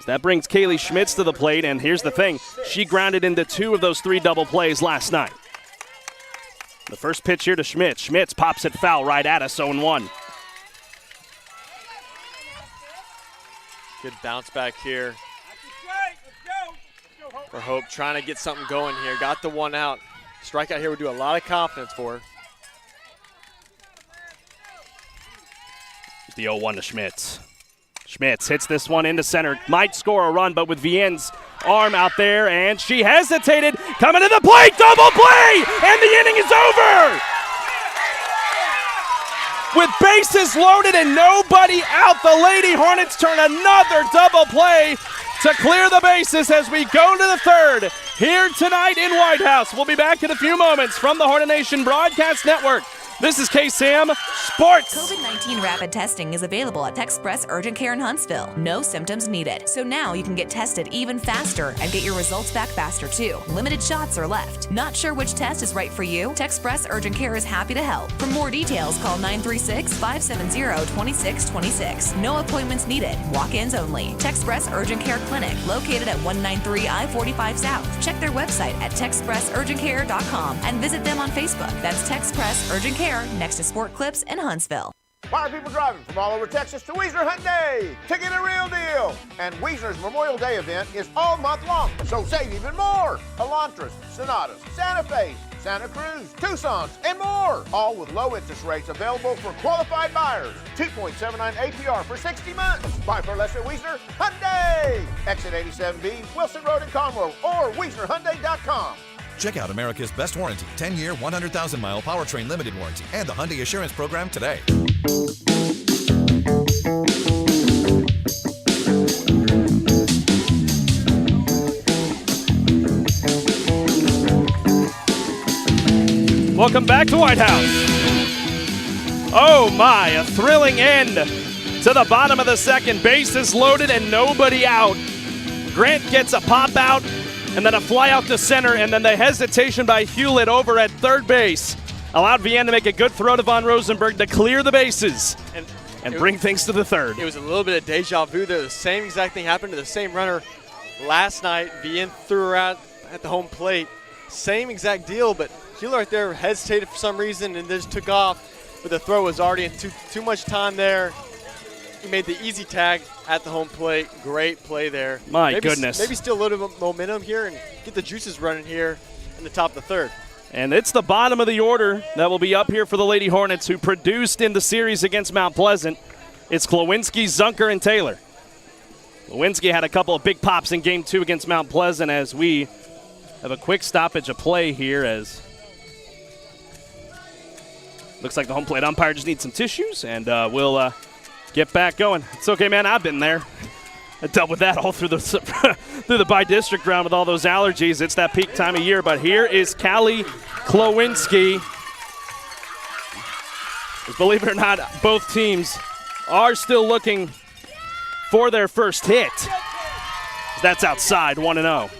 That brings Kaylee Schmitz to the plate, and here's the thing. She grounded into 2 of those 3 double plays last night. The first pitch here to Schmitz. Schmitz pops it foul right at us, 0-1. Good bounce back here for Hope, trying to get something going here. Got the 1 out. Strikeout here would do a lot of confidence for her. The 0-1 to Schmitz. Schmitz hits this one into center. Might score a run, but with Vienn's arm out there, and she hesitated. Coming to the plate, double play, and the inning is over! With bases loaded and nobody out, the Lady Hornets turn another double play to clear the bases as we go to the 3rd here tonight in White House. We'll be back in a few moments from the Hornet Nation Broadcast Network. This is KSAM Sports. COVID-19 rapid testing is available at Texpress Urgent Care in Huntsville. No symptoms needed. So now you can get tested even faster and get your results back faster too. Limited shots are left. Not sure which test is right for you? Texpress Urgent Care is happy to help. For more details, call 936-570-2626. No appointments needed. Walk-ins only. Texpress Urgent Care Clinic, located at 193 I-45 South. Check their website at texpressurgentcare.com and visit them on Facebook. That's Texpress Urgent Care, next to Sport Clips in Huntsville. Why are people driving from all over Texas to Wiesner Hyundai to get a real deal? And Wiesner's Memorial Day event is all month long, so save even more. Elantras, Sonatas, Santa Fe's, Santa Cruz, Tucson's, and more. All with low interest rates available for qualified buyers. 2.79 APR for 60 months. Buy for less at Wiesner Hyundai. Exit 87B, Wilson Road in Conroe, or WiesnerHyundai.com. Check out America's Best Warranty, 10-year, 100,000-mile powertrain limited warranty, and the Hyundai Assurance Program today. Welcome back to White House. Oh my, a thrilling end to the bottom of the 2nd. Bases loaded and nobody out. Grant gets a pop out, and then a fly out to center, and then the hesitation by Hewlett over at 3rd base allowed Vienne to make a good throw to Van Rosenberg to clear the bases and bring things to the 3rd. It was a little bit of deja vu there. The same exact thing happened to the same runner last night. Vienne threw her out at the home plate. Same exact deal, but Hewlett right there hesitated for some reason and just took off, but the throw was already in too much time there. He made the easy tag at the home plate. Great play there. My goodness. Maybe still a little bit of momentum here and get the juices running here in the top of the 3rd. And it's the bottom of the order that will be up here for the Lady Hornets, who produced in the series against Mount Pleasant. It's Klawinski, Zunker, and Taylor. Klawinski had a couple of big pops in Game 2 against Mount Pleasant, as we have a quick stoppage of play here, as looks like the home plate umpire just needs some tissues, and we'll get back going. It's okay, man. I've been there. I dealt with that all through the through the bi-district round with all those allergies. It's that peak time of year. But here is Callie Klawinski. Believe it or not, both teams are still looking for their first hit. That's outside, 1-0.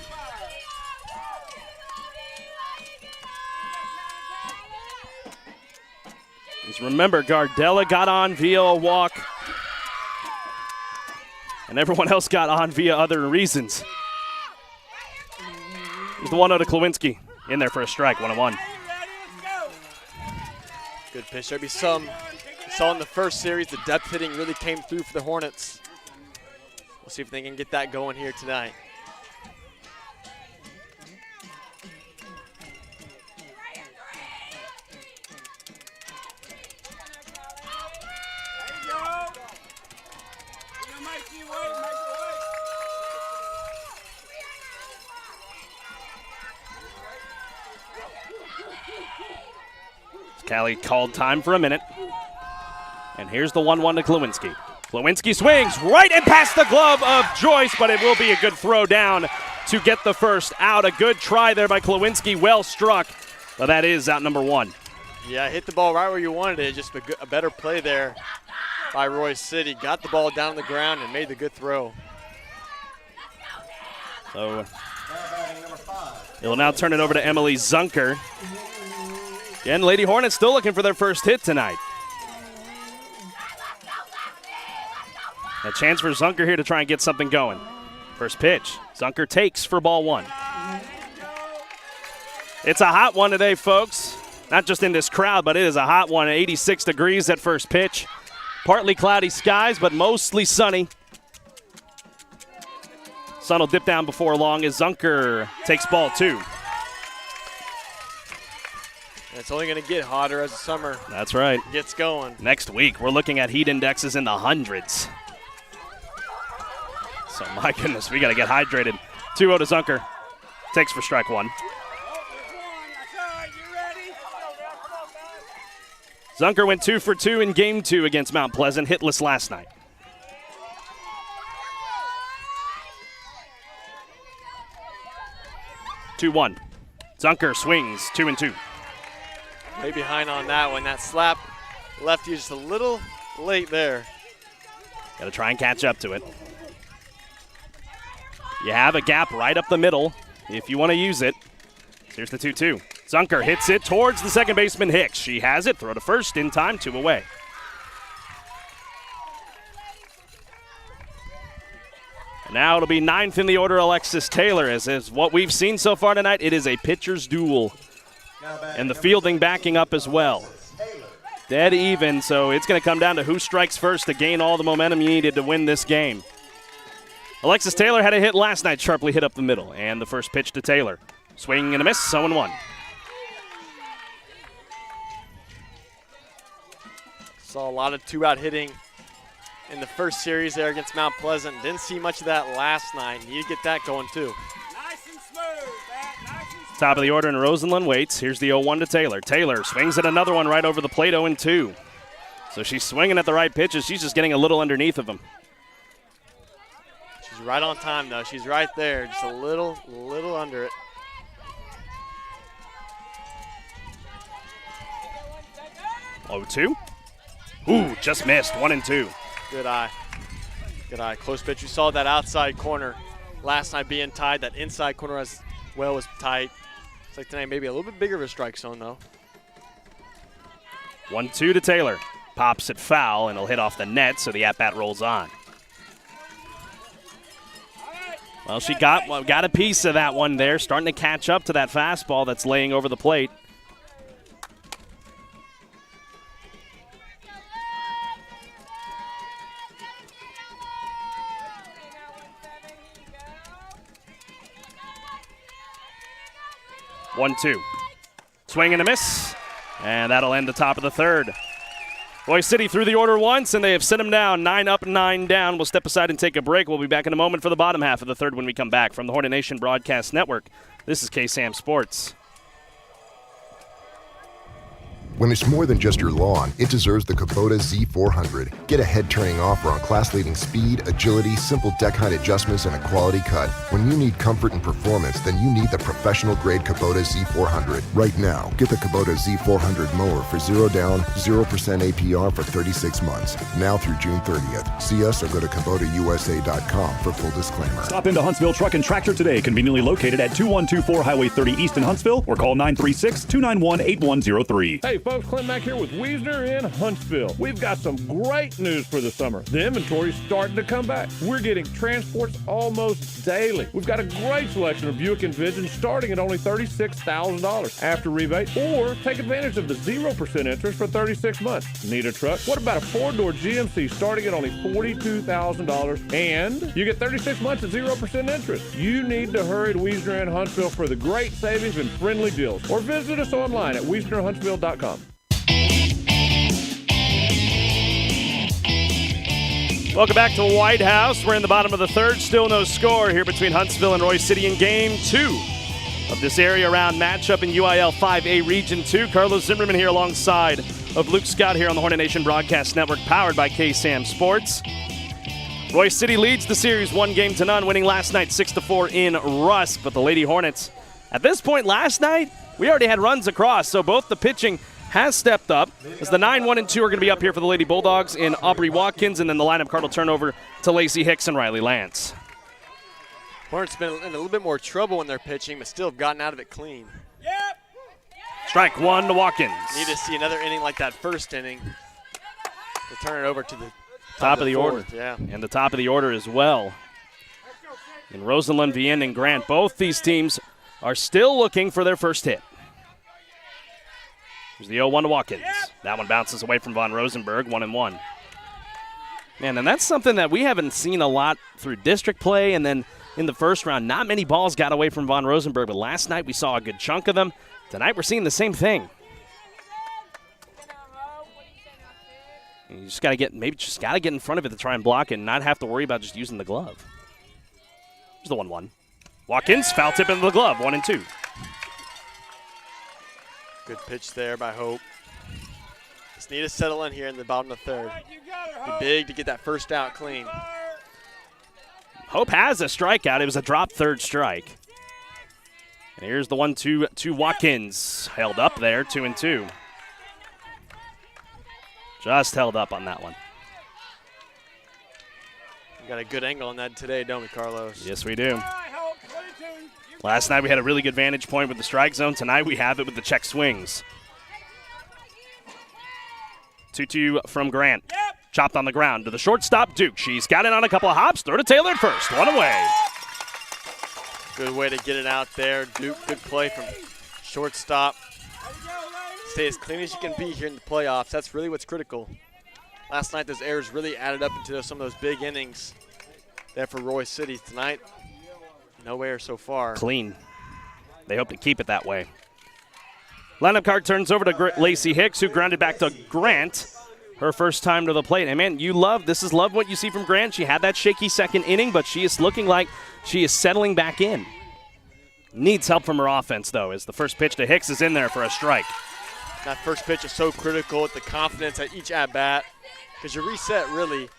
Just remember, Gardella got on via a walk, and everyone else got on via other reasons. There's the 1-0 to Klawinski. In there for a strike, 1-1. Good pitch. There'll be some Saw in the first series, the depth hitting really came through for the Hornets. We'll see if they can get that going here tonight. Callie called time for a minute. And here's the 1-1 to Klawinski. Klawinski swings right and past the glove of Joyce, but it will be a good throw down to get the first out. A good try there by Klawinski, well struck. But that is out number 1. Yeah, hit the ball right where you wanted it. Just a better play there by Royce City. Got the ball down on the ground and made the good throw. So it will now turn it over to Emily Zunker. Again, Lady Hornets still looking for their first hit tonight. A chance for Zunker here to try and get something going. First pitch, Zunker takes for ball 1. It's a hot one today, folks. Not just in this crowd, but it is a hot one. 86 degrees at first pitch. Partly cloudy skies, but mostly sunny. Sun will dip down before long as Zunker takes ball 2. It's only going to get hotter as the summer That's right. gets going. Next week, we're looking at heat indexes in the hundreds. So, my goodness, we got to get hydrated. 2-0 to Zunker. Takes for strike 1. Zunker went 2 for 2 in game 2 against Mount Pleasant, hitless last night. (2-1). Zunker swings 2-2. Way behind on that one. That slap left you just a little late there. Got to try and catch up to it. You have a gap right up the middle if you want to use it. Here's the 2-2. Zunker hits it towards the second baseman Hicks. She has it. Throw to first in time. 2 away. And now it'll be 9th in the order, Alexis Taylor. As is what we've seen so far tonight, it is a pitcher's duel. And the fielding backing up as well. Dead even, so it's going to come down to who strikes first to gain all the momentum you needed to win this game. Alexis Taylor had a hit last night, sharply hit up the middle. And the first pitch to Taylor. Swing and a miss, 0-1. Saw a lot of 2-out hitting in the first series there against Mount Pleasant. Didn't see much of that last night. Need to get that going too. Top of the order, and Rosenlund waits. Here's the 0-1 to Taylor. Taylor swings at another one right over the plate, 0-2. So she's swinging at the right pitches. She's just getting a little underneath of him. She's right on time, though. She's right there, just a little under it. (0-2). Ooh, just missed, 1-2. Good eye. Good eye. Close pitch. You saw that outside corner last night being tied. That inside corner as well was tight. It's like tonight maybe a little bit bigger of a strike zone, though. 1-2 to Taylor. Pops it foul, and it'll hit off the net, so the at-bat rolls on. Well, she got a piece of that one there, starting to catch up to that fastball that's laying over the plate. (1-2). Swing and a miss, and that'll end the top of the third. Royce City threw the order once, and they have sent them down. 9 up, 9 down. We'll step aside and take a break. We'll be back in a moment for the bottom half of the third when we come back. From the Hornet Nation Broadcast Network, this is KSAM Sports. When it's more than just your lawn, it deserves the Kubota Z400. Get a head-turning offer on class-leading speed, agility, simple deck height adjustments, and a quality cut. When you need comfort and performance, then you need the professional-grade Kubota Z400. Right now, get the Kubota Z400 mower for 0 down, 0% APR for 36 months. Now through June 30th. See us or go to KubotaUSA.com for full disclaimer. Stop into Huntsville Truck and Tractor today, conveniently located at 2124 Highway 30 East in Huntsville, or call 936-291-8103. Hey, folks. Clint Mack here with Wiesner in Huntsville. We've got some great news for the summer. The inventory's starting to come back. We're getting transports almost daily. We've got a great selection of Buick Envision starting at only $36,000 after rebate, or take advantage of the 0% interest for 36 months. Need a truck? What about a 4-door GMC starting at only $42,000, and you get 36 months at 0% interest? You need to hurry to Wiesner in Huntsville for the great savings and friendly deals, or visit us online at wiesnerhuntsville.com. Welcome back to White House. We're in the bottom of the third. Still no score here between Huntsville and Royce City in Game 2 of this area round matchup in UIL 5A Region 2. Carlos Zimmermann here alongside of Luke Scott here on the Hornet Nation Broadcast Network, powered by KSAM Sports. Royce City leads the series 1-0, winning last night 6-4 in Rusk. But the Lady Hornets, at this point last night, we already had runs across, so both the pitching has stepped up, as the 9-1 and 2 are going to be up here for the Lady Bulldogs in Aubrey Watkins, and then the lineup card will turn over to Lacey Hicks and Riley Lance. Hornets been in a little bit more trouble in their pitching, but still have gotten out of it clean. Strike one to Watkins. Need to see another inning like that first inning to turn it over to the top of the fourth, order. yeah. And the top of the order as well. In Rosenlund, Vienne, and Grant, both these teams are still looking for their first hit. Here's the 0-1 to Watkins. That one bounces away from Von Rosenberg, 1-1. Man, and that's something that we haven't seen a lot through district play, and then in the first round, not many balls got away from Von Rosenberg, but last night we saw a good chunk of them. Tonight we're seeing the same thing. You just got to get in front of it to try and block it and not have to worry about just using the glove. Here's the 1-1. Watkins, foul tip into the glove, 1-2. Good pitch there by Hope. Just need to settle in here in the bottom of the third. Be big to get that first out clean. Hope has a strikeout. It was a drop third strike. And here's the 1-2 to Watkins. Held up there, 2-2. Just held up on that one. We got a good angle on that today, don't we, Carlos? Yes, we do. Last night we had a really good vantage point with the strike zone. Tonight we have it with the check swings. 2-2 from Grant. Chopped on the ground to the shortstop, Duke. She's got it on a couple of hops. Throw to Taylor at first. One away. Good way to get it out there. Duke, good play from shortstop. Stay as clean as you can be here in the playoffs. That's really what's critical. Last night those errors really added up into some of those big innings there for Royce City. Tonight, no error so far. Clean. They hope to keep it that way. Lineup card turns over to Lacey Hicks, who grounded back to Grant. Her first time to the plate. And, man, this is love what you see from Grant. She had that shaky second inning, but she is looking like she is settling back in. Needs help from her offense, though, as the first pitch to Hicks is in there for a strike. That first pitch is so critical with the confidence at each at-bat, because you reset really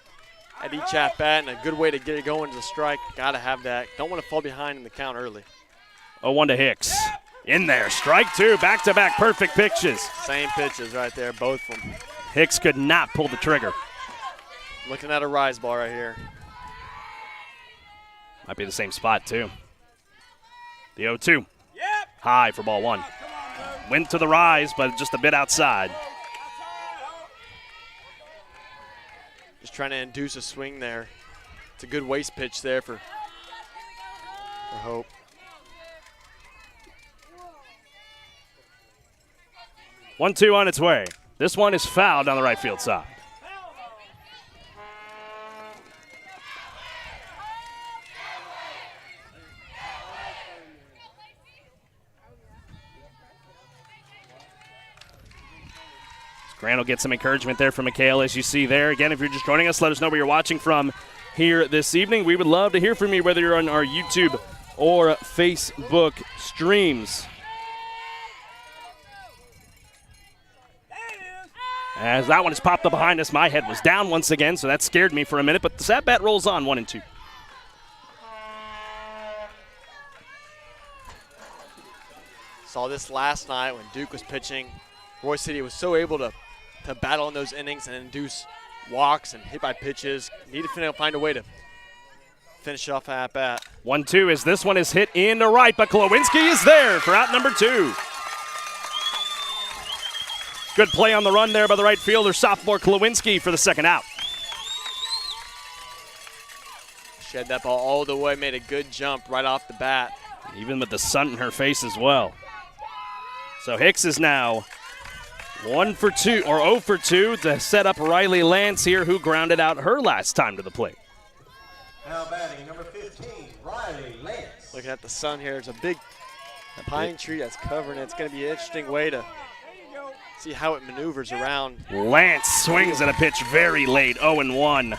at each at-bat, and a good way to get it going is a strike. Got to have that. Don't want to fall behind in the count early. 0-1 to Hicks. In there, strike two, back-to-back perfect pitches. Same pitches right there, both of them. Hicks could not pull the trigger. Looking at a rise ball right here. Might be the same spot, too. The 0-2. High for ball one. Went to the rise, but just a bit outside. Just trying to induce a swing there. It's a good waist pitch there for Hope. 1-2 on its way. This one is fouled on the right field side. Grant will get some encouragement there from McHale, as you see there. Again, if you're just joining us, let us know where you're watching from here this evening. We would love to hear from you, whether you're on our YouTube or Facebook streams. As that one is popped up behind us, my head was down once again, so that scared me for a minute, but the at-bat rolls on, 1-2. Saw this last night when Duke was pitching. Royce City was so able to battle in those innings and induce walks and hit by pitches. Need to find a way to finish off at bat. 1-2 as this one is hit into right, but Klowinski is there for out number 2. Good play on the run there by the right fielder, sophomore Klawinski, for the second out. Shed that ball all the way, made a good jump right off the bat. Even with the sun in her face as well. So HITTSS is now 1 for 2, or 0 for 2 to set up Riley Lance here, who grounded out her last time to the plate. Now batting number 15, Riley Lance. Looking at the sun here, it's a big pine tree that's covering it. It's going to be an interesting way to see how it maneuvers around. Lance swings at a pitch very late, 0-1.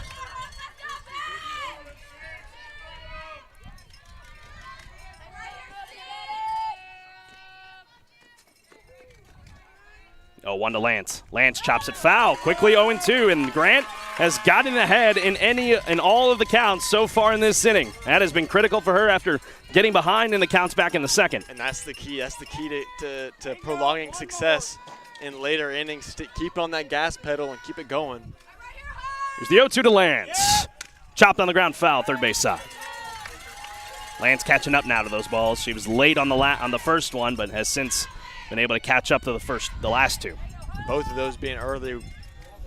Oh, 1 to Lance. Lance chops it foul. Quickly 0-2, and Grant has gotten ahead in all of the counts so far in this inning. That has been critical for her after getting behind in the counts back in the second. And that's the key. That's the key to prolonging success in later innings. Keep on that gas pedal and keep it going. Here's the 0-2 to Lance. Chopped on the ground, foul, third base side. Lance catching up now to those balls. She was late on the first one, but has since been able to catch up to the last two. Both of those being early.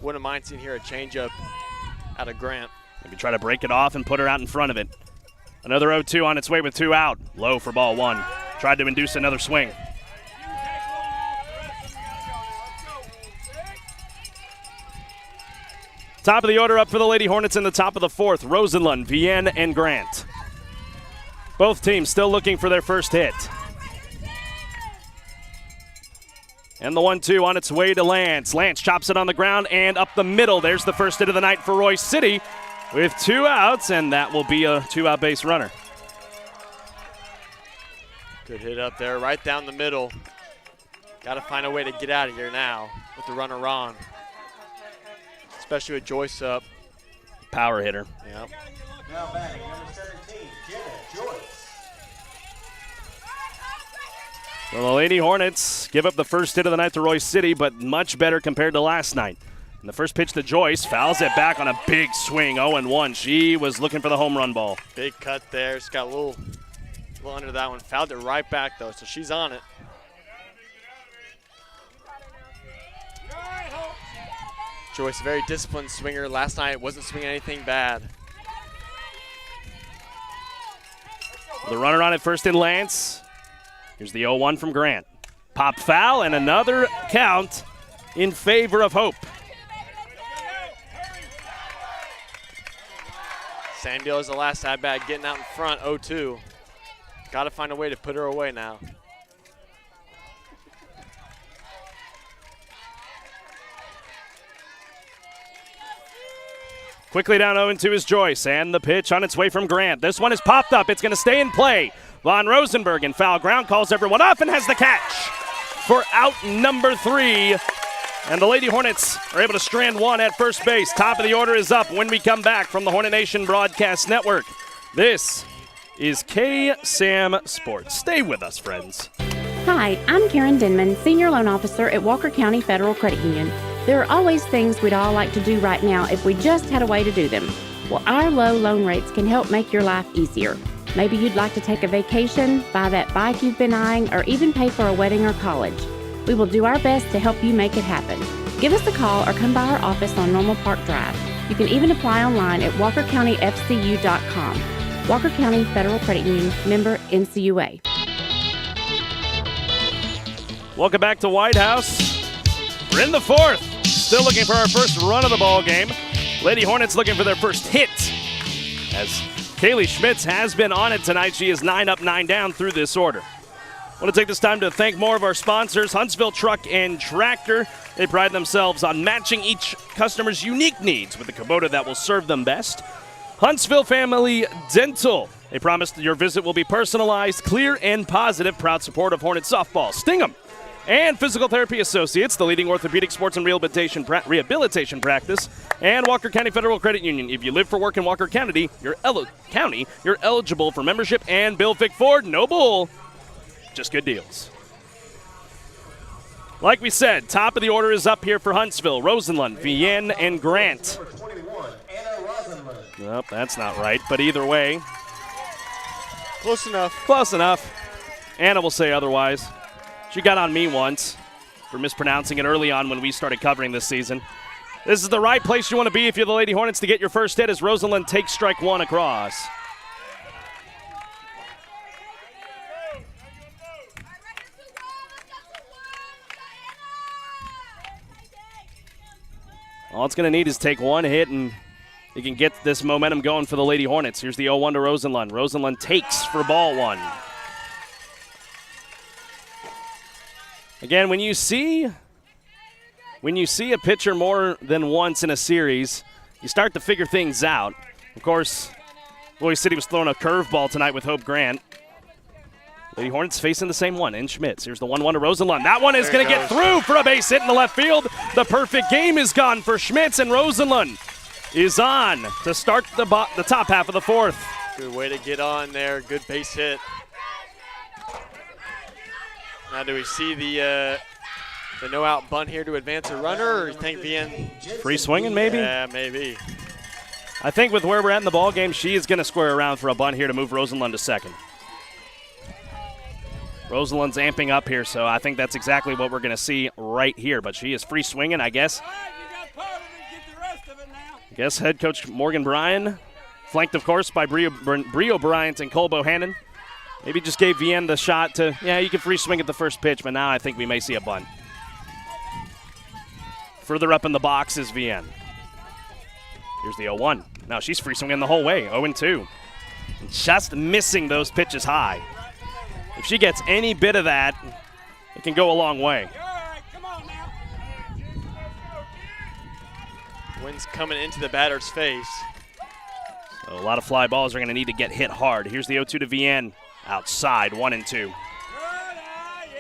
Wouldn't mind seeing here a changeup out of Grant. Maybe try to break it off and put her out in front of it. Another 0-2 on its way with 2 out. Low for ball 1. Tried to induce another swing. Top of the order up for the Lady Hornets in the top of the 4th. Rosenlund, Vienne, and Grant. Both teams still looking for their first hit. And the 1-2 on its way to Lance. Lance chops it on the ground and up the middle. There's the first hit of the night for Royce City with 2 outs, and that will be a 2-out base runner. Good hit up there, right down the middle. Got to find a way to get out of here now with the runner on. Especially with Joyce up. Power hitter. Yep. Now batting number 17, Jenna Joyce. Well, the Lady Hornets give up the first hit of the night to Royce City, but much better compared to last night. And the first pitch to Joyce, fouls it back on a big swing, 0-1. She was looking for the home run ball. Big cut there. She's got a little under that one. Fouled it right back, though, so she's on it. Joyce, a very disciplined swinger. Last night wasn't swinging anything bad. The runner on it first in Lance. Here's the 0-1 from Grant. Pop foul and another count in favor of Hope. Sandale is the last at-bat, getting out in front, 0-2. Got to find a way to put her away now. Quickly down 0-2 is Joyce, and the pitch on its way from Grant. This one is popped up. It's going to stay in play. Von Rosenberg in foul ground calls everyone off and has the catch for out number 3. And the Lady Hornets are able to strand 1 at first base. Top of the order is up when we come back from the Hornet Nation Broadcast Network. This is KSAM Sports. Stay with us, friends. Hi, I'm Karen Denman, Senior Loan Officer at Walker County Federal Credit Union. There are always things we'd all like to do right now if we just had a way to do them. Well, our low loan rates can help make your life easier. Maybe you'd like to take a vacation, buy that bike you've been eyeing, or even pay for a wedding or college. We will do our best to help you make it happen. Give us a call or come by our office on Normal Park Drive. You can even apply online at walkercountyfcu.com. Walker County Federal Credit Union, member NCUA. Welcome back to White House. We're in the 4th. Still looking for our first run of the ball game. Lady Hornets looking for their first hit. As Kaylee Schmitz has been on it tonight. She is 9 up, 9 down through this order. I want to take this time to thank more of our sponsors, Huntsville Truck and Tractor. They pride themselves on matching each customer's unique needs with the Kubota that will serve them best. Huntsville Family Dental. They promise that your visit will be personalized, clear, and positive. Proud support of Hornet softball. Sting 'em. And Physical Therapy Associates, the leading orthopedic sports and rehabilitation practice, and Walker County Federal Credit Union. If you live for work in Walker County, you're eligible for membership. And Bill Fick Ford, no bull, just good deals. Like we said, top of the order is up here for Huntsville, Rosenlund, Vienne, and Grant. Nope, that's not right, but either way. Close enough. Close enough. Anna will say otherwise. She got on me once. for mispronouncing it early on when we started covering this season. This is the right place you want to be if you're the Lady Hornets to get your first hit as Rosenlund takes strike one across. All it's going to need is take one hit, and you can get this momentum going for the Lady Hornets. Here's the 0-1 to Rosenlund. Rosenlund takes for ball one. Again, when you see a pitcher more than once in a series, you start to figure things out. Of course, Royce City was throwing a curveball tonight with Hope Grant. Lady Hornets facing the same one in Schmitz. Here's the 1-1 to Rosenlund. That one is going to get through for a base hit in the left field. The perfect game is gone for Schmitz, and Rosenlund is on to start the top half of the fourth. Good way to get on there. Good base hit. Now do we see the no-out bunt here to advance a runner, or you think Vienne? Free swinging, maybe? Yeah, maybe. I think with where we're at in the ball game, she is going to square around for a bunt here to move Rosenlund to second. Rosenlund's amping up here, so I think that's exactly what we're going to see right here. But she is free swinging, I guess. I guess head coach Morgan Bryan, flanked, of course, by Brio Bryant and Cole Bohannon. Maybe just gave Vienne the shot to, yeah, you can free swing at the first pitch, but now I think we may see a bunt. Further up in the box is Vienne. Here's the 0-1. Now she's free swinging the whole way, 0-2. Just missing those pitches high. If she gets any bit of that, it can go a long way. Wind's coming into the batter's face. So a lot of fly balls are going to need to get hit hard. Here's the 0-2 to Vienne. Outside, 1-2.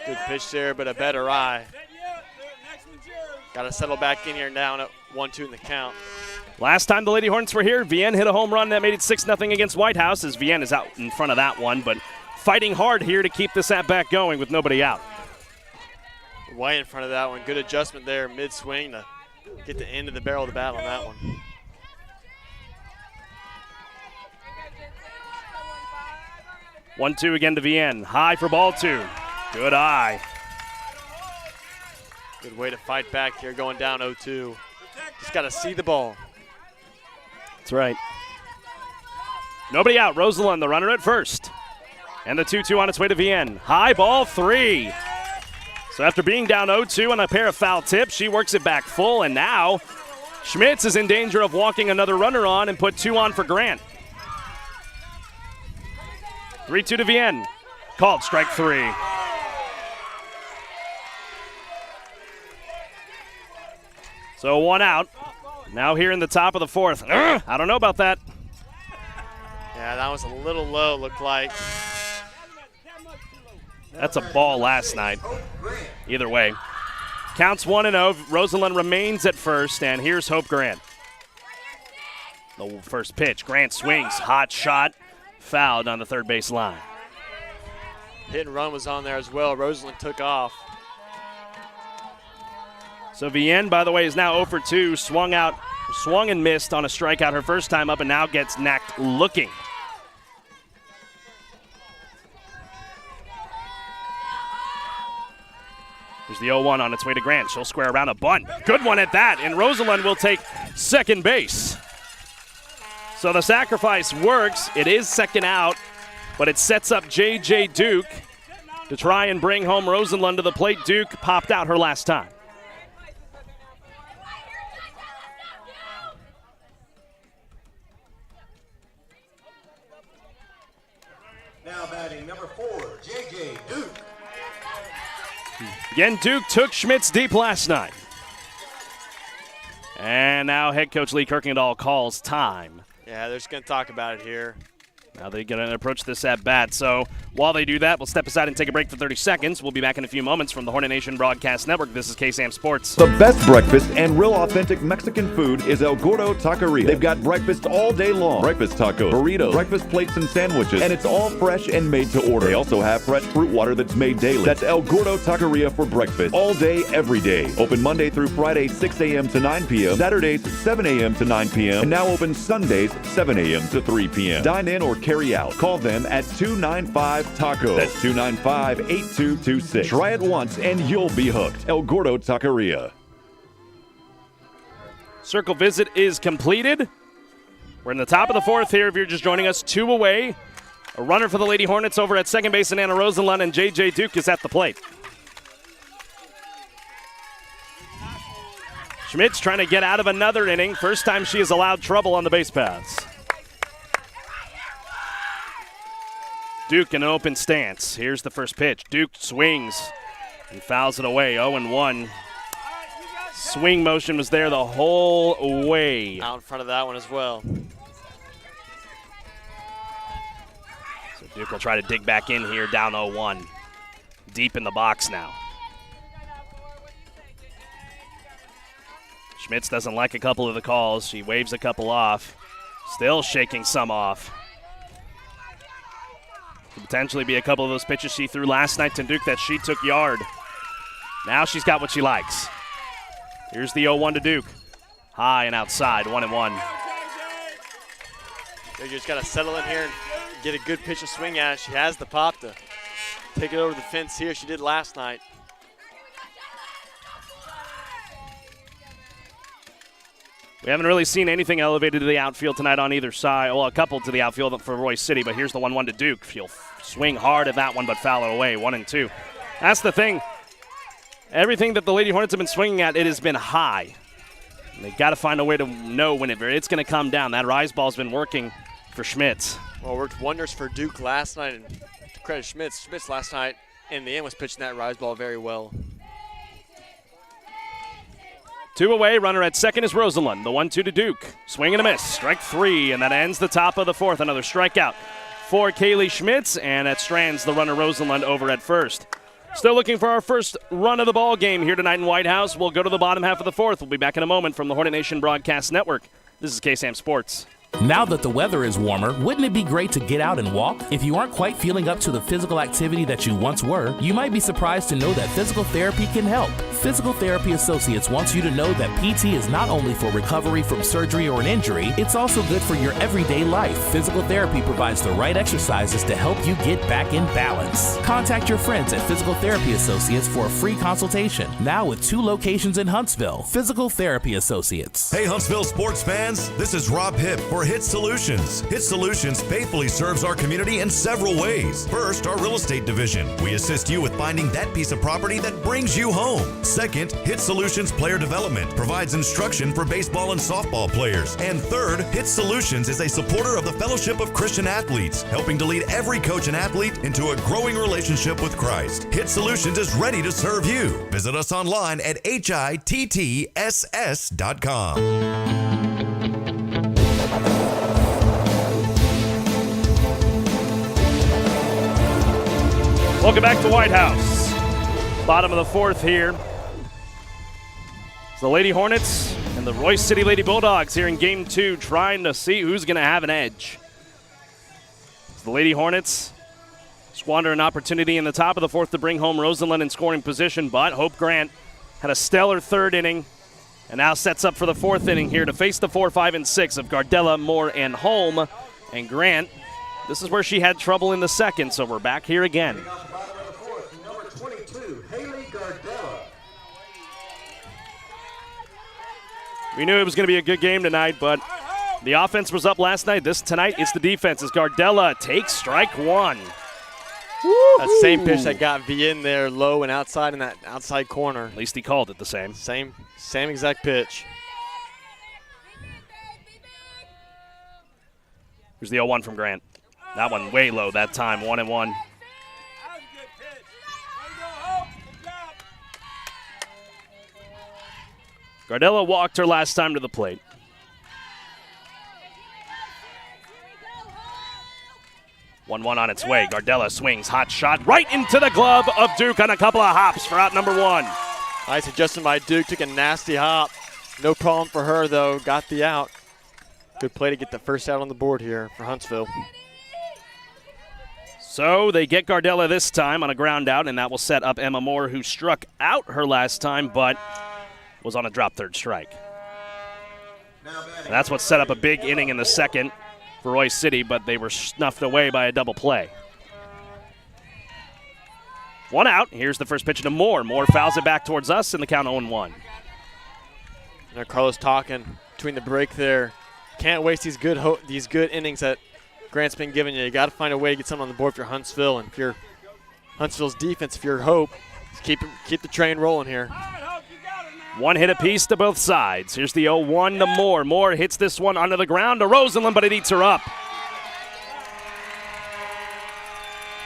Good pitch there, but a better eye. Got to settle back in here down at 1-2 in the count. Last time the Lady Hornets were here, Vienne hit a home run that made it 6-0 against White House, as Vienne is out in front of that one, but fighting hard here to keep this at-bat going with nobody out. Way in front of that one. Good adjustment there, mid-swing to get the end of the barrel of the bat on that one. One-two again to Vienne. High for ball two. Good eye. Good way to fight back here going down 0-2. Just got to see the ball. That's right. Nobody out. Rosenlund, the runner at first. And the 2-2 on its way to Vienne. High ball three. So after being down 0-2 on a pair of foul tips, she works it back full, and now Schmitz is in danger of walking another runner on and put two on for Grant. 3-2 to Vienne. Called strike three. So one out. Now here in the top of the fourth. I don't know about that. Yeah, that was a little low, looked like. That's a ball last night. Either way. Counts 1-0. Rosenlund remains at first, and here's Hope Grant. The first pitch. Grant swings. Hot shot. Fouled on the third base line. Hit and run was on there as well. Rosenlund took off. So Vienne, by the way, is now 0 for 2. Swung and missed on a strikeout her first time up, and now gets knocked looking. Here's the 0-1 on its way to Grant. She'll square around a bunt. Good one at that, and Rosenlund will take second base. So the sacrifice works. It is second out, but it sets up J.J. Duke to try and bring home Rosenlund to the plate. Duke popped out her last time. Now batting number 4, J.J. Duke. Again, Duke took Schmitz deep last night. And now head coach Lee Kirkendall calls time. Yeah, they're just going to talk about it here. Now they're going to approach this at bat. So while they do that, we'll step aside and take a break for 30 seconds. We'll be back in a few moments from the Hornet Nation Broadcast Network. This is KSAM Sports. The best breakfast and real authentic Mexican food is El Gordo Taqueria. They've got breakfast all day long. Breakfast tacos, burritos, breakfast plates and sandwiches, and it's all fresh and made to order. They also have fresh fruit water that's made daily. That's El Gordo Taqueria for breakfast. All day, every day. Open Monday through Friday, 6 a.m. to 9 p.m. Saturdays, 7 a.m. to 9 p.m. And now open Sundays, 7 a.m. to 3 p.m. Dine in or carry out. Call them at 295-TACO. That's 295-8226. Try it once and you'll be hooked. El Gordo Taqueria. Circle visit is completed. We're in the top of the fourth here. If you're just joining us, 2 away. A runner for the Lady Hornets over at second base, and Anna Rosenlund, and J.J. Duke is at the plate. Schmitz trying to get out of another inning. First time she has allowed trouble on the base paths. Duke in an open stance. Here's the first pitch. Duke swings and fouls it away. 0-1. Swing motion was there the whole way. Out in front of that one as well. So Duke will try to dig back in here, down 0-1. Deep in the box now. Schmitz doesn't like a couple of the calls. She waves a couple off. Still shaking some off. Could potentially be a couple of those pitches she threw last night to Duke that she took yard. Now she's got what she likes. Here's the 0-1 to Duke. High and outside, 1-1. They just got to settle in here and get a good pitch to swing at. She has the pop to take it over the fence here. She did last night. We haven't really seen anything elevated to the outfield tonight on either side. Well, a couple to the outfield for Royce City, but here's the 1-1 to Duke. She'll swing hard at that one, but foul it away, 1-2. That's the thing. Everything that the Lady Hornets have been swinging at, it has been high. And they've got to find a way to know when it's going to come down. That rise ball's been working for Schmitz. Well, it worked wonders for Duke last night, and to credit Schmitz. Schmitz last night in the end was pitching that rise ball very well. 2 away, runner at second is Rosenlund. The 1-2 to Duke. Swing and a miss. Strike 3, and that ends the top of the fourth. Another strikeout for Kaylee Schmitz, and that strands the runner Rosenlund over at first. Still looking for our first run of the ball game here tonight in White House. We'll go to the bottom half of the fourth. We'll be back in a moment from the Hornet Nation Broadcast Network. This is KSAM Sports. Now that the weather is warmer, wouldn't it be great to get out and walk? If you aren't quite feeling up to the physical activity that you once were, you might be surprised to know that physical therapy can help. Physical Therapy Associates wants you to know that PT is not only for recovery from surgery or an injury, it's also good for your everyday life. Physical therapy provides the right exercises to help you get back in balance. Contact your friends at Physical Therapy Associates for a free consultation. Now with 2 locations in Huntsville. Physical Therapy Associates. Hey Huntsville sports fans, this is Rob Hipp for HITTSS Solutions. HITTSS Solutions faithfully serves our community in several ways. First, our real estate division. We assist you with finding that piece of property that brings you home. Second, HITTSS Solutions Player Development provides instruction for baseball and softball players. And third, HITTSS Solutions is a supporter of the Fellowship of Christian Athletes, helping to lead every coach and athlete into a growing relationship with Christ. HITTSS Solutions is ready to serve you. Visit us online at HITTSS.com. Welcome back to White House. Bottom of the fourth here. It's the Lady Hornets and the Royse City Lady Bulldogs here in Game 2, trying to see who's going to have an edge. It's the Lady Hornets squander an opportunity in the top of the fourth to bring home Rosenlund in scoring position, but Hope Grant had a stellar third inning and now sets up for the fourth inning here to face the 4, 5, and 6 of Gardella, Moore, and Holm. And Grant, this is where she had trouble in the second, so we're back here again. We knew it was going to be a good game tonight, but the offense was up last night. Tonight it's the defense as Gardella takes strike 1. That same pitch that got V in there low and outside in that outside corner. At least he called it the same. Same exact pitch. Here's the 0-1 from Grant. That one way low that time, 1-1. Gardella walked her last time to the plate. One on its way. Gardella swings, hot shot right into the glove of Duke on a couple of hops for out number 1. Nice adjustment by Duke, took a nasty hop. No problem for her though, got the out. Good play to get the first out on the board here for Huntsville. So they get Gardella this time on a ground out, and that will set up Emma Moore, who struck out her last time, but was on a drop third strike. And that's what set up a big inning in the second. for Royce City, but they were snuffed away by a double play. One out. Here's the first pitch to Moore. Moore fouls it back towards us, and the count 0-1. Now Carlos talking between the break there. Can't waste these good innings that Grant's been giving you. You got to find a way to get something on the board for your Huntsville, and if you're Huntsville's defense, if your hope, keep the train rolling here. One hit apiece to both sides. Here's the 0-1 to Moore. Moore hits this one onto the ground to Rosenlund, but it eats her up.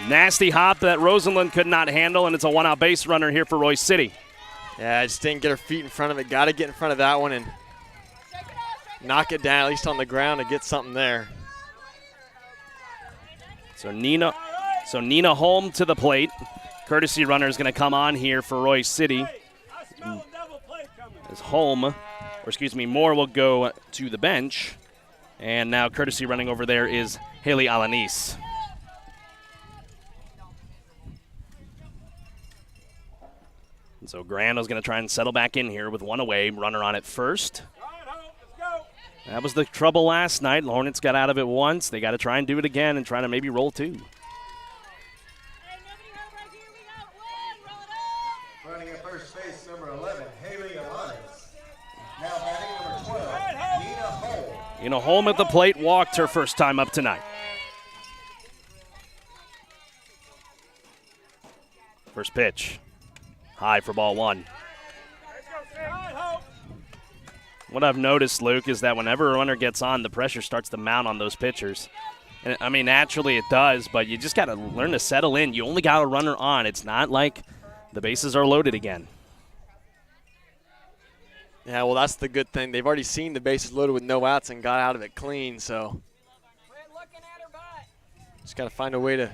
Nasty hop that Rosenlund could not handle, and it's a one-out base runner here for Royce City. Yeah, I just didn't get her feet in front of it. Got to get in front of that one and knock it down, at least on the ground, to get something there. So Nina Holm to the plate. Courtesy runner is going to come on here for Royce City. As Moore will go to the bench. And now courtesy running over there is Haley Alanis. And so Grando's going to try and settle back in here with one away, runner on at first. That was the trouble last night. The Hornets got out of it once. They got to try and do it again and try to maybe roll two. Running at first base, number 11, Haley Alanis. Now batting number 12, Nina Holm. Nina Holm at the plate, walked her first time up tonight. First pitch. High for ball one. What I've noticed, Luke, is that whenever a runner gets on, the pressure starts to mount on those pitchers. And I mean, naturally it does, but you just got to learn to settle in. You only got a runner on. It's not like the bases are loaded again. Yeah, well, that's the good thing. They've already seen the bases loaded with no outs and got out of it clean, so just got to find a way to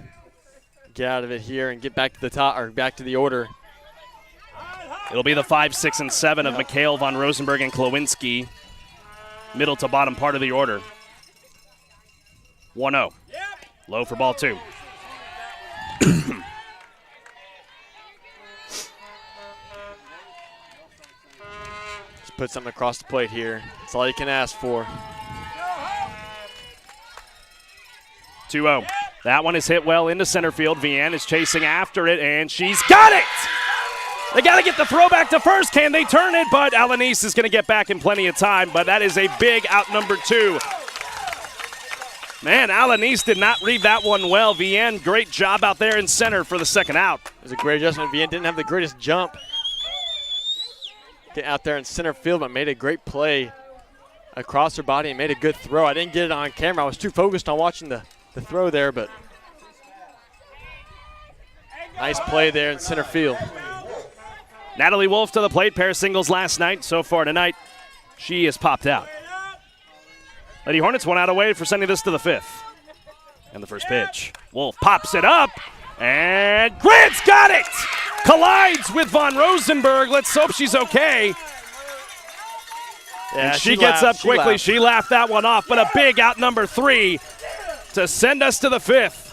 get out of it here and get back to the top, or back to the order. It'll be the 5, 6, and 7 of McHale, Von Rosenberg, and Klowinski. Middle to bottom part of the order. 1-0. Low for ball two. Just put something across the plate here. That's all you can ask for. 2-0. That one is hit well into center field. Vianne is chasing after it, and she's got it! They got to get the throw back to first. Can they turn it? But Alanis is going to get back in plenty of time, but that is a big out number two. Man, Alanis did not read that one well. Vianne, great job out there in center for the second out. It was a great adjustment. Vianne didn't have the greatest jump. Get out there in center field, but made a great play across her body and made a good throw. I didn't get it on camera. I was too focused on watching the throw there, but nice play there in center field. Natalie Wolf to the plate, pair of singles last night. So far tonight, she has popped out. Lady Hornets one out away for sending this to the fifth. And the first pitch. Wolf pops it up, and Grant's got it! Collides with Von Rosenberg. Let's hope she's okay. Yeah, and she gets up quickly. She laughed that one off, but a big out number three to send us to the fifth.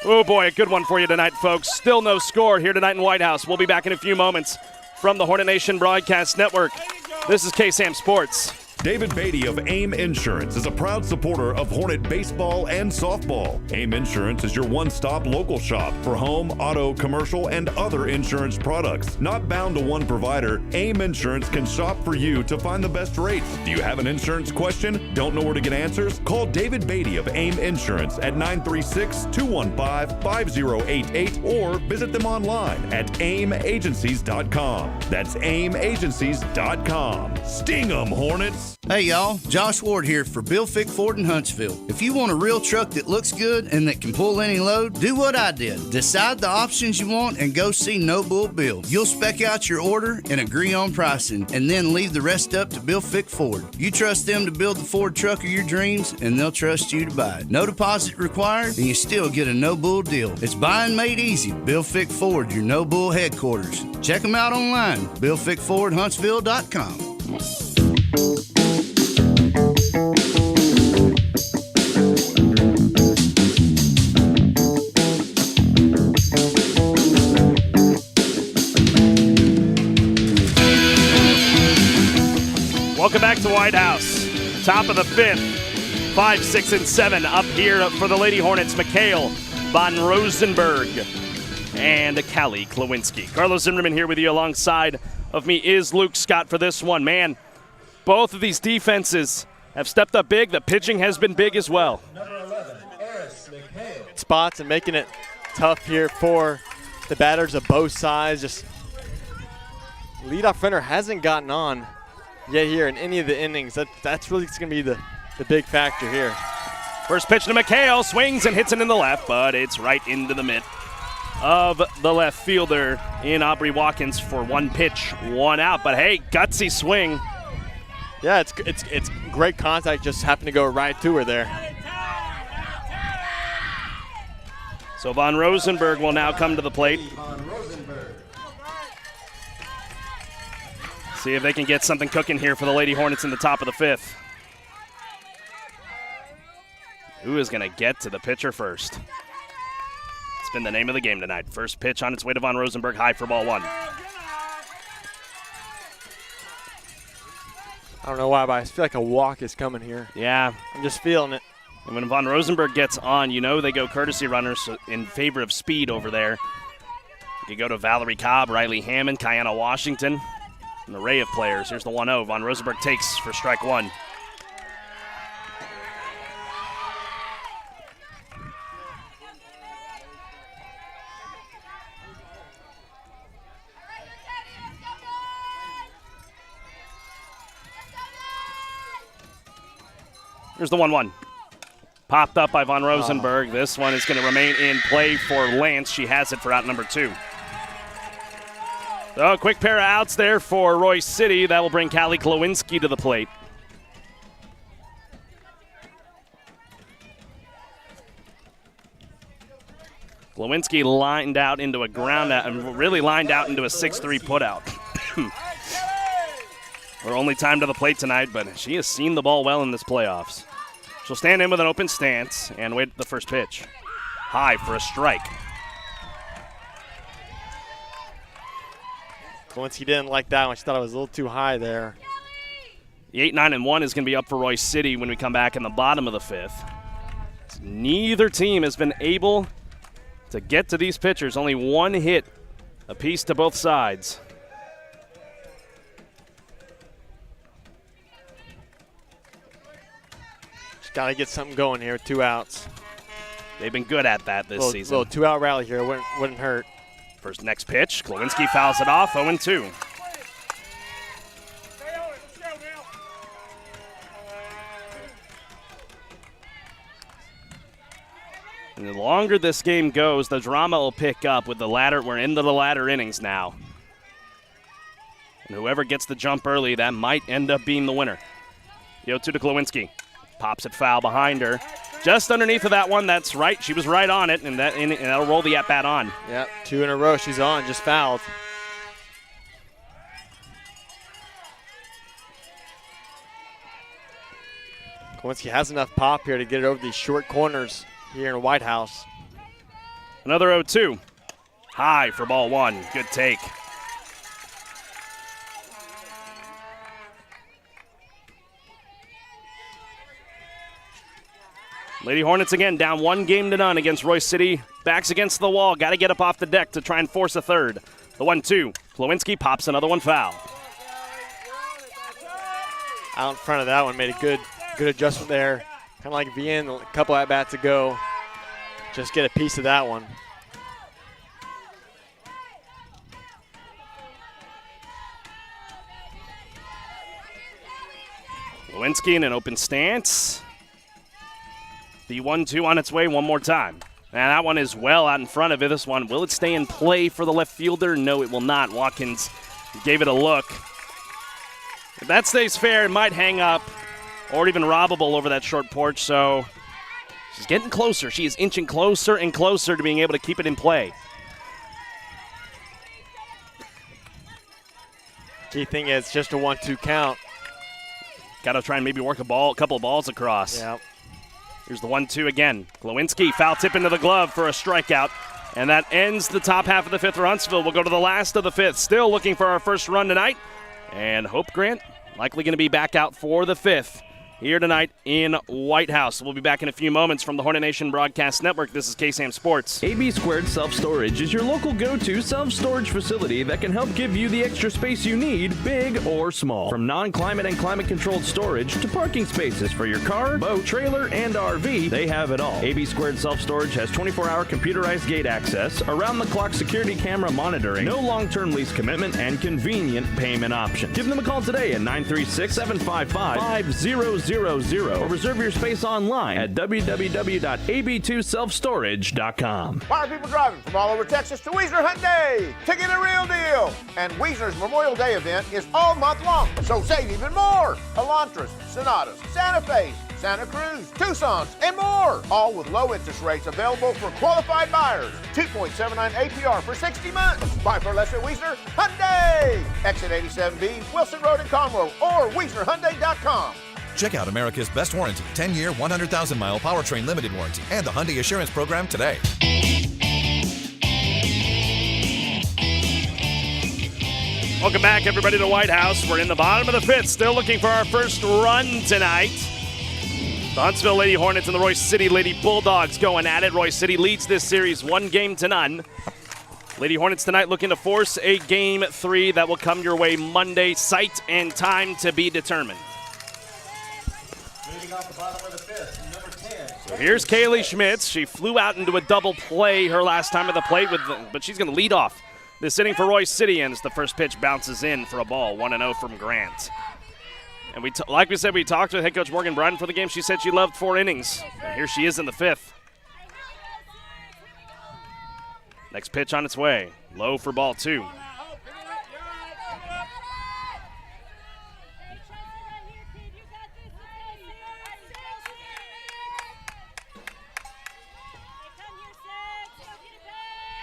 Oh, boy, a good one for you tonight, folks. Still no score here tonight in White House. We'll be back in a few moments from the Hornet Nation Broadcast Network. This is KSAM Sports. David Beatty of AIM Insurance is a proud supporter of Hornet baseball and softball. AIM Insurance is your one-stop local shop for home, auto, commercial, and other insurance products. Not bound to one provider, AIM Insurance can shop for you to find the best rates. Do you have an insurance question? Don't know where to get answers? Call David Beatty of AIM Insurance at 936-215-5088 or visit them online at aimagencies.com. That's aimagencies.com. Sting 'em, Hornets! Hey y'all, Josh Ward here for Bill Fick Ford in Huntsville. If you want a real truck that looks good and that can pull any load, do what I did. Decide the options you want and go see No Bull Bill. You'll spec out your order and agree on pricing, and then leave the rest up to Bill Fick Ford. You trust them to build the Ford truck of your dreams, and they'll trust you to buy it. No deposit required, and you still get a No Bull deal. It's buying made easy. Bill Fick Ford, your No Bull headquarters. Check them out online, BillFickFordHuntsville.com. Welcome back to White House. Top of the fifth. 5, 6, and 7 up here for the Lady Hornets. Mikhail von Rosenberg and Callie Klawinski. Carlos Zimmermann here with you. Alongside of me is Luke Scott for this one. Man, both of these defenses have stepped up big. The pitching has been big as well. Spots and making it tough here for the batters of both sides. Just leadoff runner hasn't gotten on yet here in any of the innings. That's really going to be the big factor here. First pitch to Mikhail, swings and hits it in the left, but it's right into the mitt of the left fielder in Aubrey Watkins for 1 pitch, 1 out. But hey, gutsy swing. Yeah, it's great contact, just happened to go right to her there. So von Rosenberg will now come to the plate. See if they can get something cooking here for the Lady Hornets in the top of the 5th. Who is going to get to the pitcher first? It's been the name of the game tonight. First pitch on its way to von Rosenberg, high for ball 1. I don't know why, but I feel like a walk is coming here. Yeah. I'm just feeling it. And when von Rosenberg gets on, you know they go courtesy runners in favor of speed over there. You go to Valerie Cobb, Riley Hammond, Kiana Washington, an array of players. Here's the 1-0. Von Rosenberg takes for strike 1. Here's the 1-1. Popped up by von Rosenberg. This one is going to remain in play for Lance. She has it for out number 2. So a quick pair of outs there for Royce City. That will bring Callie Klawinski to the plate. Klawinski lined out into a ground out and really lined out into a 6-3 putout. Her only time to the plate tonight, but she has seen the ball well in this playoffs. She'll stand in with an open stance and wait the first pitch. High for a strike. Klawinski didn't like that one. She thought it was a little too high there. The 8, 9, and 1 is going to be up for Royce City when we come back in the bottom of the 5th. Neither team has been able to get to these pitchers. Only 1 hit apiece to both sides. Got to get something going here with 2 outs. They've been good at that this season. Little 2-out rally here wouldn't hurt. First next pitch, Klawinski fouls it off, 0-2. And the longer this game goes, the drama will pick up with the latter. We're into the latter innings now. And whoever gets the jump early, that might end up being the winner. The 0-2 to Klawinski. Pops it foul behind her. Just underneath of that one, that's right. She was right on it, and that'll roll the at-bat on. Yep, 2 in a row. She's on, just fouled. Klawinski has enough pop here to get it over these short corners here in White House. Another 0-2. High for ball 1. Good take. Lady Hornets again down 1-0 against Royce City. Backs against the wall. Got to get up off the deck to try and force a third. The 1-2. Klawinski pops another one foul. Out in front of that one, made a good adjustment there. Kind of like Vienne a couple at-bats ago. Just get a piece of that one. Klawinski in an open stance. The 1-2 on its way one more time. And that one is well out in front of it. This one, will it stay in play for the left fielder? No, it will not. Watkins gave it a look. If that stays fair, it might hang up or even robbable over that short porch. So she's getting closer. She is inching closer and closer to being able to keep it in play. Key thing is just a 1-2 count. Got to try and maybe work a couple of balls across. Yeah. Here's the 1-2 again. Klawinski, foul tip into the glove for a strikeout. And that ends the top half of the 5th for Huntsville. We'll go to the last of the 5th. Still looking for our first run tonight. And Hope Grant likely going to be back out for the 5th here tonight in White House. We'll be back in a few moments from the Hornet Nation Broadcast Network. This is KSAM Sports. AB2 Self Storage is your local go-to self-storage facility that can help give you the extra space you need, big or small. From non-climate and climate-controlled storage to parking spaces for your car, boat, trailer, and RV, they have it all. AB2 Self Storage has 24-hour computerized gate access, around-the-clock security camera monitoring, no long-term lease commitment, and convenient payment options. Give them a call today at 936-755-5000 or reserve your space online at www.ab2selfstorage.com. Why are people driving from all over Texas to Wiesner Hyundai to get a real deal? And Wiesner's Memorial Day event is all month long, so save even more. Elantras, Sonatas, Santa Fe, Santa Cruz, Tucson's, and more. All with low interest rates available for qualified buyers. 2.79 APR for 60 months. Buy for less at Wiesner Hyundai. Exit 87B, Wilson Road in Conroe, or WiesnerHyundai.com. Check out America's best warranty, 10-year, 100,000-mile powertrain limited warranty, and the Hyundai Assurance Program today. Welcome back, everybody, to White House. We're in the bottom of the fifth, still looking for our first run tonight. The Huntsville Lady Hornets and the Royce City Lady Bulldogs going at it. Royce City leads this series 1-0. Lady Hornets tonight looking to force a Game 3 that will come your way Monday. Site and time to be determined. Moving off the bottom of the fifth, number 10. So here's Kaylee Schmitz. She flew out into a double play her last time at the plate, but she's going to lead off this inning for Royce City, and as the first pitch bounces in for a ball, 1-0 from Grant. And like we said, we talked with head coach Morgan Bryan for the game. She said she loved 4 innings. And here she is in the fifth. Next pitch on its way. Low for ball 2.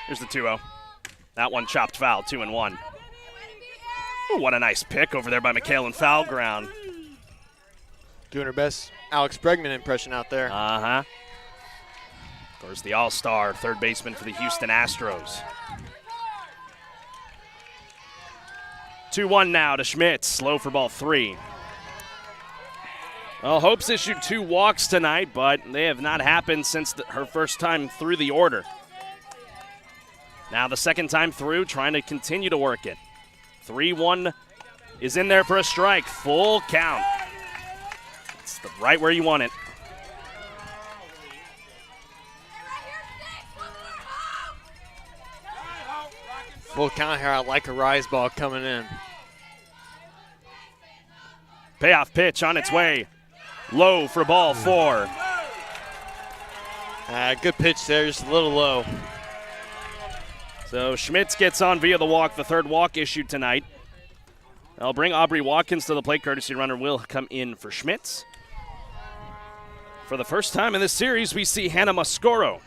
Here's the 2-0. That one chopped foul, 2-1. Oh, what a nice pick over there by McHale in foul ground. Doing her best Alex Bregman impression out there. Uh-huh. Of course, the all-star third baseman for the Houston Astros. 2-1 now to Schmitz. Low for ball 3. Well, Hope's issued 2 walks tonight, but they have not happened since her first time through the order. Now the second time through, trying to continue to work it. 3-1 is in there for a strike. Full count. It's right where you want it. Full count here. I like a rise ball coming in. Payoff pitch on its way. Low for ball 4. Good pitch there, just a little low. So Schmitz gets on via the walk, the third walk issued tonight. I'll bring Aubrey Watkins to the plate. Courtesy runner will come in for Schmitz. For the first time in this series, we see Hannah Mascoro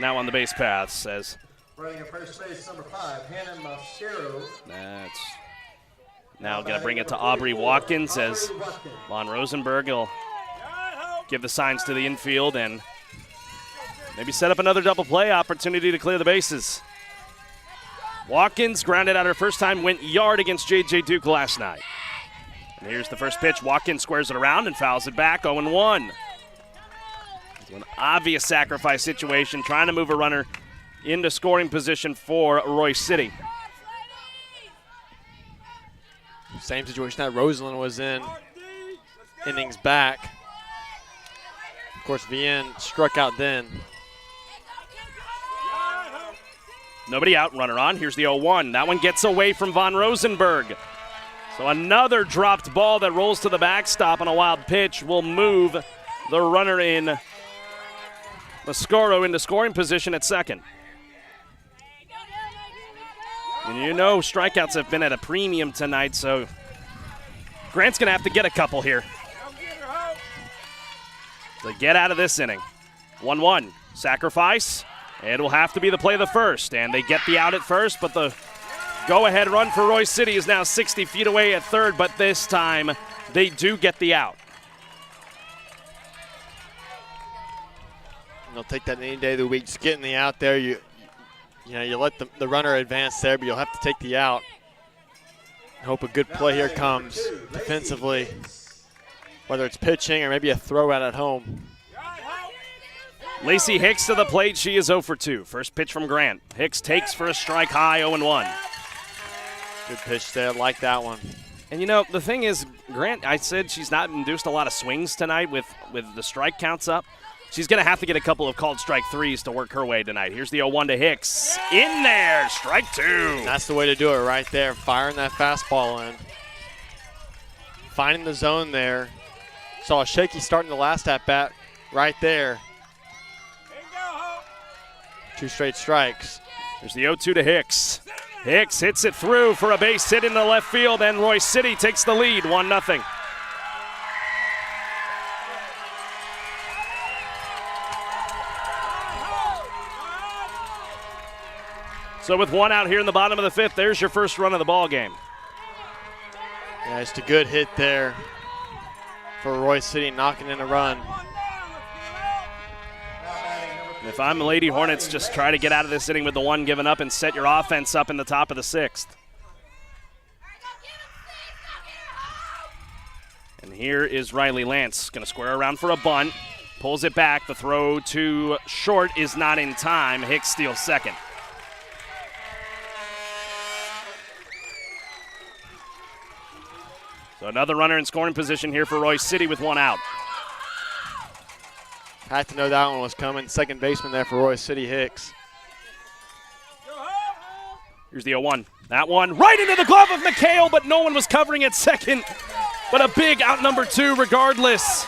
now on the base paths as Running at first base, number 5, Hannah Mascaro. that's now going to bring it to Aubrey Watkins as Von Rosenberg will give the signs to the infield and maybe set up another double play opportunity to clear the bases. Watkins grounded out her first time, went yard against J.J. Duke last night. And here's the first pitch. Watkins squares it around and fouls it back, 0-1. It's an obvious sacrifice situation, trying to move a runner into scoring position for Royce City. Same situation that Roseland was in innings back. Of course, VN struck out then. Nobody out, runner on. Here's the 0-1. That one gets away from Von Rosenberg. So another dropped ball that rolls to the backstop on a wild pitch will move the runner in Mascoro into scoring position at second. And you know strikeouts have been at a premium tonight, so Grant's going to have to get a couple here to get out of this inning. 1-1. Sacrifice. It will have to be the play of the first, and they get the out at first, but the go-ahead run for Royce City is now 60 feet away at third, but this time they do get the out. They'll take that any day of the week. Just getting the out there, you let the runner advance there, but you'll have to take the out. Hope a good play here comes defensively, whether it's pitching or maybe a throw out at home. Lacey Hicks to the plate. She is 0 for 2. First pitch from Grant. Hicks takes for a strike high, 0-1. Good pitch there, like that one. And, you know, the thing is, Grant, I said she's not induced a lot of swings tonight with the strike counts up. She's going to have to get a couple of called strike threes to work her way tonight. Here's the 0-1 to Hicks. In there, strike 2. That's the way to do it right there, firing that fastball in. Finding the zone there. Saw a shaky start in the last at-bat right there. 2 straight strikes. There's the 0-2 to Hicks. Hicks hits it through for a base hit in the left field, and Royce City takes the lead, 1-0. So with 1 out here in the bottom of the 5th, there's your first run of the ball game. Yeah, just a good hit there for Royce City, knocking in a run. If I'm the Lady Hornets, just try to get out of this inning with the 1 given up and set your offense up in the top of the 6th. And here is Riley Lance, going to square around for a bunt. Pulls it back. The throw to short is not in time. Hicks steals second. So another runner in scoring position here for Royce City with 1 out. Had to know that one was coming. Second baseman there for Royce City, Hicks. Here's the 0-1. That one right into the glove of McHale, but no one was covering at second. But a big out number 2 regardless.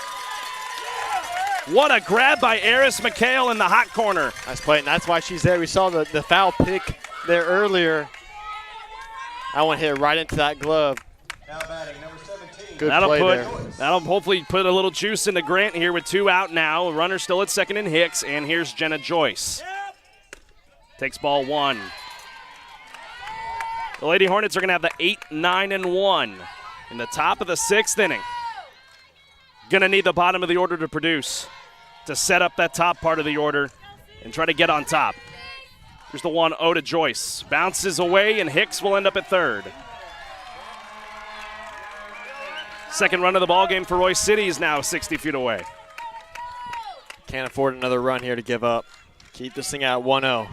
What a grab by Eris McHale in the hot corner. Nice play, and that's why she's there. We saw the foul pick there earlier. That one hit right into that glove. Now batting, number 17. Good play there. That'll hopefully put a little juice into Grant here with 2 out now. A runner still at second in Hicks, and here's Jenna Joyce. Takes ball 1. The Lady Hornets are going to have the 8-9-1 in the top of the 6th inning. Going to need the bottom of the order to produce to set up that top part of the order and try to get on top. Here's the 1-0 to Joyce. Bounces away, and Hicks will end up at third. Second run of the ball game for Royce City is now 60 feet away. Can't afford another run here to give up. Keep this thing at 1-0.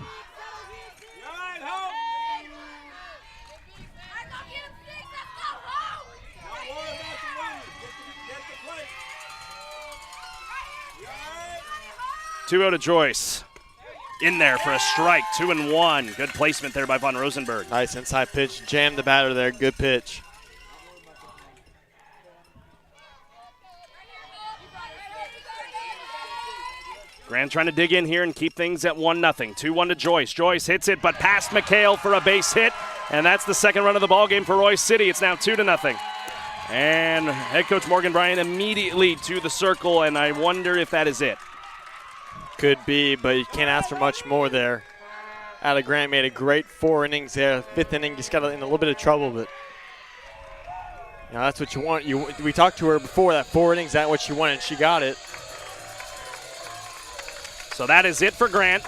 Two-0 to Joyce. In there for a strike, 2-1. Good placement there by Von Rosenberg. Nice inside pitch. Jammed the batter there. Good pitch. Grant trying to dig in here and keep things at 1-0. 2-1 to Joyce. Joyce hits it, but past McHale for a base hit. And that's the second run of the ball game for Royce City. It's now 2-0. And head coach Morgan Bryan immediately to the circle, and I wonder if that is it. Could be, but you can't ask for much more there. Ada Grant made a great 4 innings there. 5th inning just got in a little bit of trouble, but you know, that's what you want. We talked to her before, that 4 innings, that's what she wanted, and she got it. So that is it for Grant.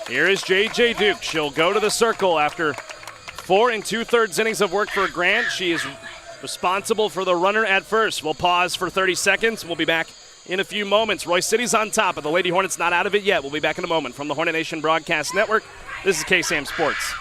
Here is J.J. Duke. She'll go to the circle after 4 2/3 innings of work for Grant. She is responsible for the runner at first. We'll pause for 30 seconds. We'll be back in a few moments. Royce City's on top, but the Lady Hornets not out of it yet. We'll be back in a moment from the Hornet Nation Broadcast Network. This is KSAM Sports.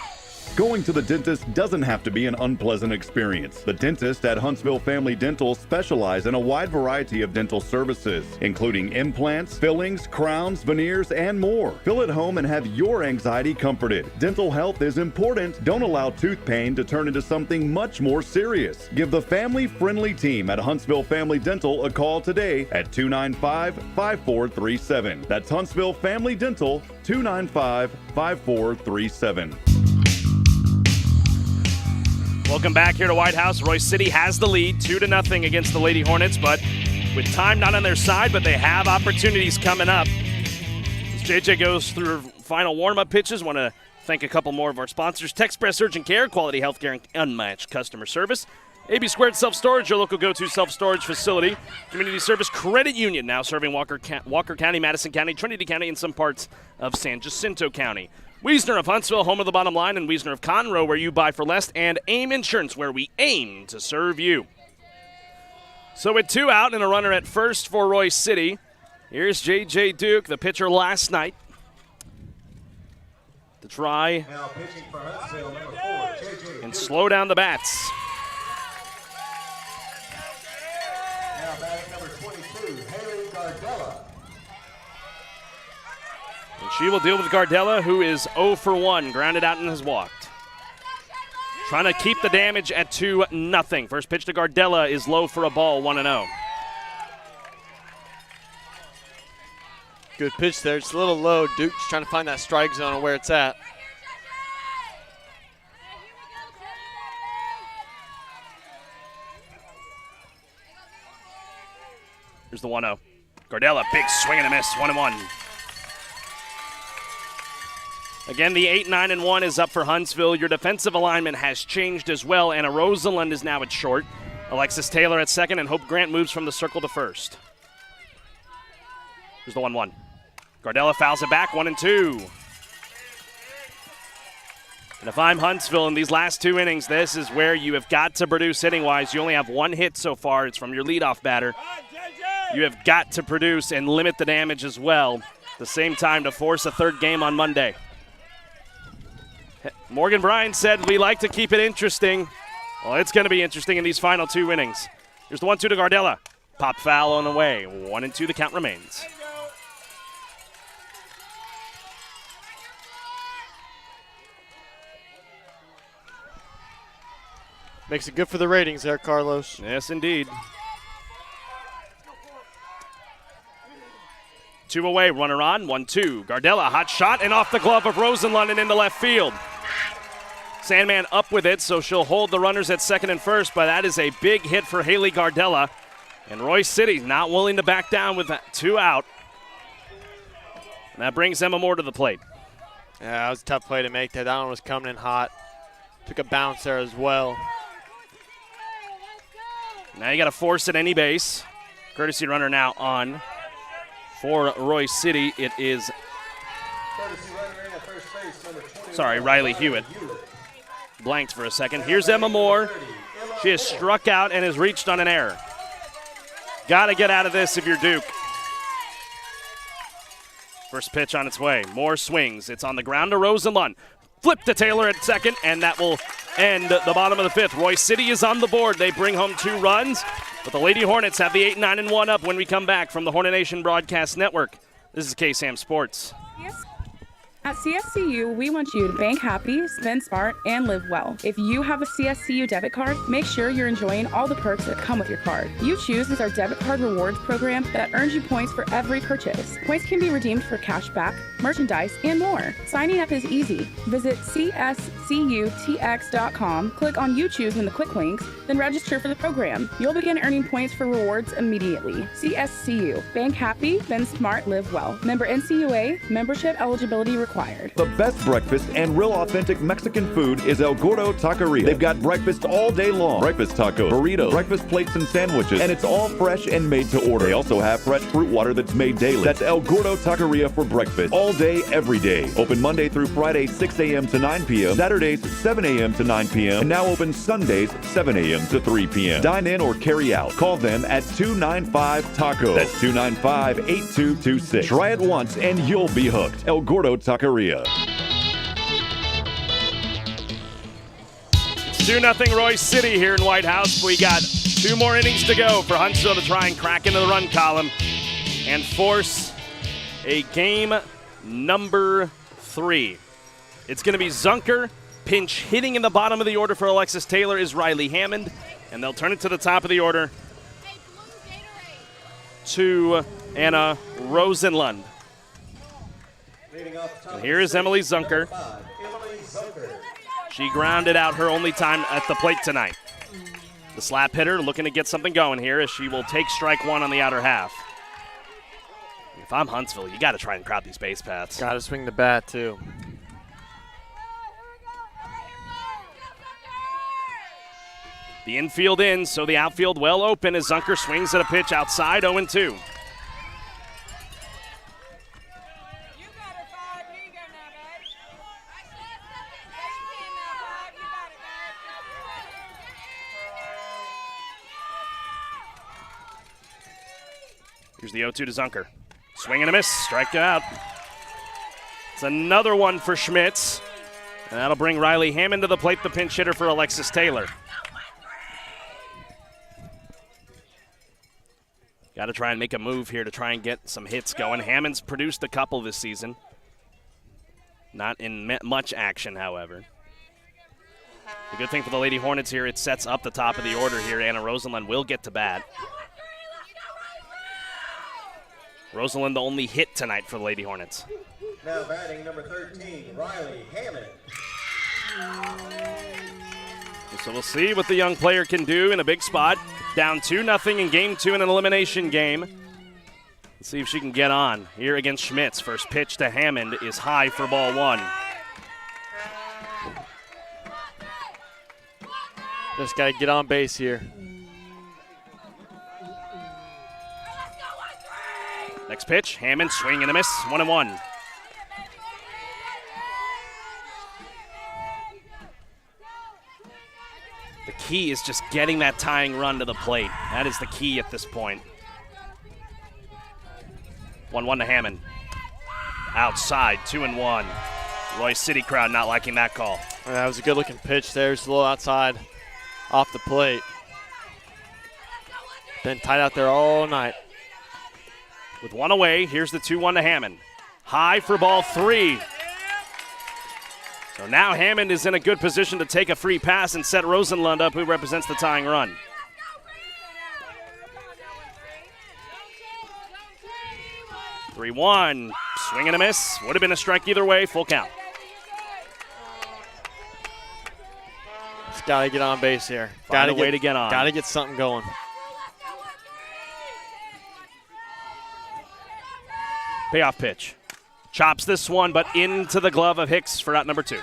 Going to the dentist doesn't have to be an unpleasant experience. The dentists at Huntsville Family Dental specialize in a wide variety of dental services, including implants, fillings, crowns, veneers, and more. Feel at home and have your anxiety comforted. Dental health is important. Don't allow tooth pain to turn into something much more serious. Give the family-friendly team at Huntsville Family Dental a call today at 295-5437. That's Huntsville Family Dental, 295-5437. Welcome back here to White House. Royce City has the lead, 2-0 against the Lady Hornets, but with time not on their side, but they have opportunities coming up. As JJ goes through final warm-up pitches, want to thank a couple more of our sponsors. Texpress Urgent Care, quality healthcare and unmatched customer service. AB2 Self Storage, your local go-to self-storage facility. Community Service Credit Union, now serving Walker County, Madison County, Trinity County, and some parts of San Jacinto County. Wiesner of Huntsville, home of the bottom line, and Wiesner of Conroe, where you buy for less, and AIM Insurance, where we aim to serve you. So with 2 out and a runner at first for Royce City, here's J.J. Duke, the pitcher last night, to try Now pitching for Huntsville, number 4, J.J. and slow down the bats. Now batting number 22, Haley Gardella. And she will deal with Gardella, who is 0 for 1, grounded out and has walked. Trying to keep the damage at 2-0. First pitch to Gardella is low for a ball, 1-0. Good pitch there. It's a little low. Duke's trying to find that strike zone and where it's at. Here's the 1-0. Gardella, big swing and a miss, 1-1. Again, the 8-9-1 is up for Huntsville. Your defensive alignment has changed as well. Anna Rosalind is now at short. Alexis Taylor at second, and Hope Grant moves from the circle to first. Here's the 1-1. Gardella fouls it back, 1-2. And if I'm Huntsville in these last 2 innings, this is where you have got to produce hitting-wise. You only have 1 hit so far. It's from your leadoff batter. You have got to produce and limit the damage as well. At the same time to force a 3rd game on Monday. Morgan Bryan said we like to keep it interesting. Well, it's going to be interesting in these final 2 innings. Here's the 1-2 to Gardella. Pop foul on the way. 1-2 the count remains. Makes it good for the ratings there, Carlos. Yes, indeed. 2 away, runner on, 1-2. Gardella, hot shot, and off the glove of Rosenlund and into left field. Sandman up with it, so she'll hold the runners at second and first, but that is a big hit for Haley Gardella. And Royce City not willing to back down with that 2 out. And that brings Emma Moore to the plate. Yeah, that was a tough play to make. That one was coming in hot. Took a bounce there as well. Now you got to force at any base. Courtesy runner now on for Royce City. It is, Riley Hewitt. Blanked for a second. Here's Emma Moore. She has struck out and has reached on an error. Got to get out of this if you're Duke. First pitch on its way. Moore swings. It's on the ground to Rosenlund. Flip to Taylor at second, and that will end the bottom of the 5th. Royce City is on the board. They bring home 2 runs, but the Lady Hornets have the 8-9-1 up when we come back from the Hornet Nation Broadcast Network. This is KSAM Sports. At CSCU, we want you to bank happy, spend smart, and live well. If you have a CSCU debit card, make sure you're enjoying all the perks that come with your card. HITTSS is our debit card rewards program that earns you points for every purchase. Points can be redeemed for cash back, merchandise, and more. Signing up is easy. Visit cscutx.com, click on HITTSS in the quick links, then register for the program. You'll begin earning points for rewards immediately. CSCU. Bank happy, spend smart, live well. Member NCUA. Membership eligibility required. The best breakfast and real authentic Mexican food is El Gordo Taqueria. They've got breakfast all day long. Breakfast tacos, burritos, breakfast plates and sandwiches, and it's all fresh and made to order. They also have fresh fruit water that's made daily. That's El Gordo Taqueria for breakfast. All day, every day. Open Monday through Friday, 6 a.m. to 9 p.m. Saturdays, 7 a.m. to 9 p.m. And now open Sundays, 7 a.m. to 3 p.m. Dine in or carry out. Call them at 295-TACO. That's 295-8226. Try it once and you'll be hooked. El Gordo Taqueria. It's 2-0 Royce City here in White House. We got 2 more innings to go for Huntsville to try and crack into the run column and force a game number 3. It's going to be Zunker. Pinch hitting in the bottom of the order for Alexis Taylor is Riley Hammond, and they'll turn it to the top of the order to Anna Rosenlund. And here is Emily Zunker. She grounded out her only time at the plate tonight. The slap hitter looking to get something going here as she will take strike 1 on the outer half. If I'm Huntsville, you got to try and crowd these base paths. Got to swing the bat, too. The infield in, so the outfield well open as Zunker swings at a pitch outside, 0-2. Here's the 0-2 to Zunker. Swing and a miss. Strike out. It's another one for Schmitz. And that'll bring Riley Hammond to the plate, the pinch hitter for Alexis Taylor. Got to try and make a move here to try and get some hits going. Hammond's produced a couple this season. Not in much action, however. The good thing for the Lady Hornets here, it sets up the top of the order here. Anna Rosenlund will get to bat. Rosenlund the only hit tonight for the Lady Hornets. Now batting number 13, Riley Hammond. So we'll see what the young player can do in a big spot. Down 2-0 in game 2 in an elimination game. Let's see if she can get on here against Schmitz. First pitch to Hammond is high for ball 1. Just got to get on base here. Next pitch, Hammond, swing and a miss, 1-1. The key is just getting that tying run to the plate. That is the key at this point. 1-1 to Hammond. Outside, 2-1. Royce City crowd not liking that call. That was a good-looking pitch there. Just a little outside off the plate. Been tied out there all night. With one away, here's the 2-1 to Hammond. High for ball 3. So now Hammond is in a good position to take a free pass and set Rosenlund up, who represents the tying run. Three-1, swing and a miss. Would have been a strike either way, full count. Just got to get on base here. Got a way to get on. Got to get something going. Payoff pitch. Chops this one, but into the glove of Hicks for out number 2.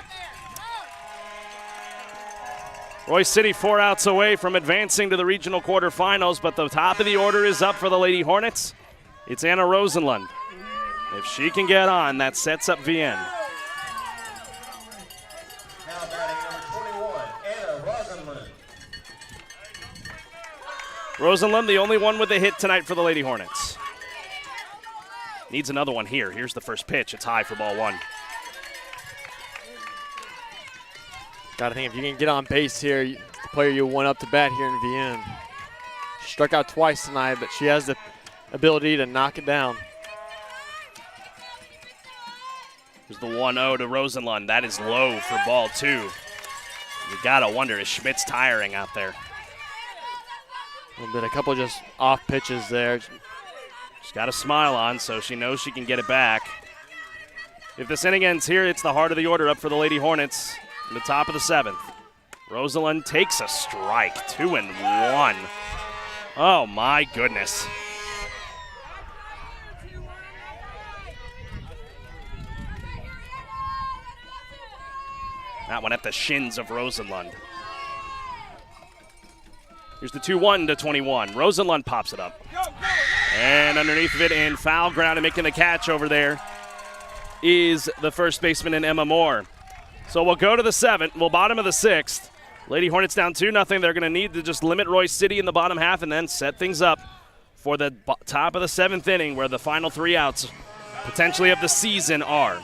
Royce City 4 outs away from advancing to the regional quarterfinals, but the top of the order is up for the Lady Hornets. It's Anna Rosenlund. If she can get on, that sets up VN. Now batting number 21, Anna Rosenlund. Rosenlund, the only one with a hit tonight for the Lady Hornets. Needs another one here. Here's the first pitch. It's high for ball 1. Got to think if you can get on base here, the player you want up to bat here in VN. She struck out twice tonight, but she has the ability to knock it down. Here's the 1-0 to Rosenlund. That is low for ball 2. You got to wonder, is Schmitz tiring out there? A little bit, a couple just off pitches there. She's got a smile on, so she knows she can get it back. If this inning ends here, it's the heart of the order up for the Lady Hornets in the top of the 7th. Rosenlund takes a strike, 2-1. Oh, my goodness. That one at the shins of Rosenlund. Here's the 2-1 to 21. Rosenlund pops it up. And underneath of it in foul ground and making the catch over there is the first baseman in Emma Moore. So we'll go to the 7th. We'll bottom of the 6th. Lady Hornets down 2-0. They're going to need to just limit Royce City in the bottom half and then set things up for the top of the 7th inning, where the final 3 outs potentially of the season are.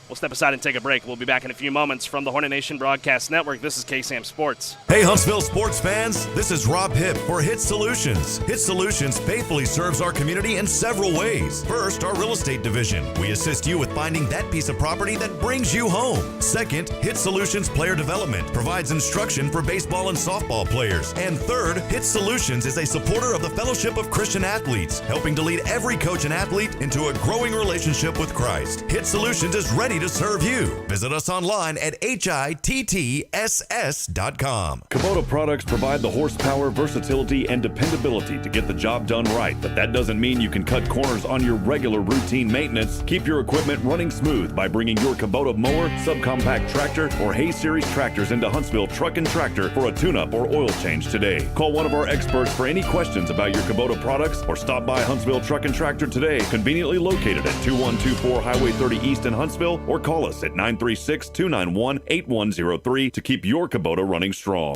We'll step aside and take a break. We'll be back in a few moments from the Hornet Nation Broadcast Network. This is KSAM Sports. Hey, Huntsville sports fans, this is Rob Hipp for HITTSS Solutions. HITTSS Solutions faithfully serves our community in several ways. First, our real estate division. We assist you with finding that piece of property that brings you home. Second, HITTSS Solutions Player Development provides instruction for baseball and softball players. And third, HITTSS Solutions is a supporter of the Fellowship of Christian Athletes, helping to lead every coach and athlete into a growing relationship with Christ. HITTSS Solutions is ready to serve you. Visit us online at HITTSS.com. Kubota products provide the horsepower, versatility, and dependability to get the job done right. But that doesn't mean you can cut corners on your regular routine maintenance. Keep your equipment running smooth by bringing your Kubota mower, subcompact tractor, or Hay Series tractors into Huntsville Truck and Tractor for a tune-up or oil change today. Call one of our experts for any questions about your Kubota products, or stop by Huntsville Truck and Tractor today, conveniently located at 2124 Highway 30 East in Huntsville, or call us at 936-291-8103 to keep your Kubota running strong.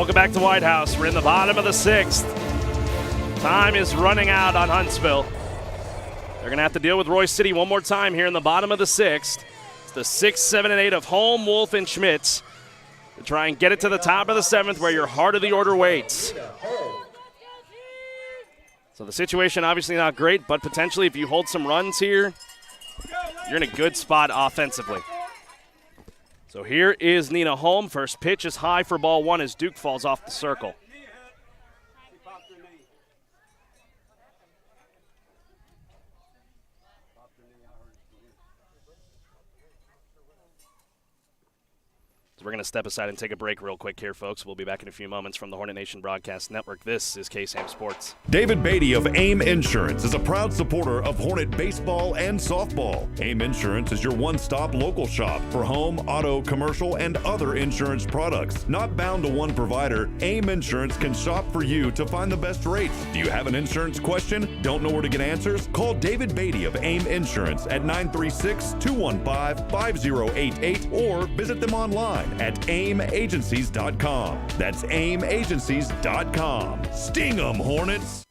Welcome back to White House. We're in the bottom of the 6th. Time is running out on Huntsville. They're going to have to deal with Royce City one more time here in the bottom of the 6th. It's the 6, 7, and 8 of Holm, Wolf, and Schmitz to try and get it to the top of the 7th where your heart of the order waits. So the situation obviously not great, but potentially if you hold some runs here, you're in a good spot offensively. So here is Nina Holm. First pitch is high for ball 1 as Duke falls off the circle. So we're going to step aside and take a break real quick here, folks. We'll be back in a few moments from the Hornet Nation Broadcast Network. This is KSAM Sports. David Beatty of AIM Insurance is a proud supporter of Hornet baseball and softball. AIM Insurance is your one-stop local shop for home, auto, commercial, and other insurance products. Not bound to one provider, AIM Insurance can shop for you to find the best rates. Do you have an insurance question? Don't know where to get answers? Call David Beatty of AIM Insurance at 936-215-5088 or visit them online at aimagencies.com. That's aimagencies.com. Sting 'em, Hornets.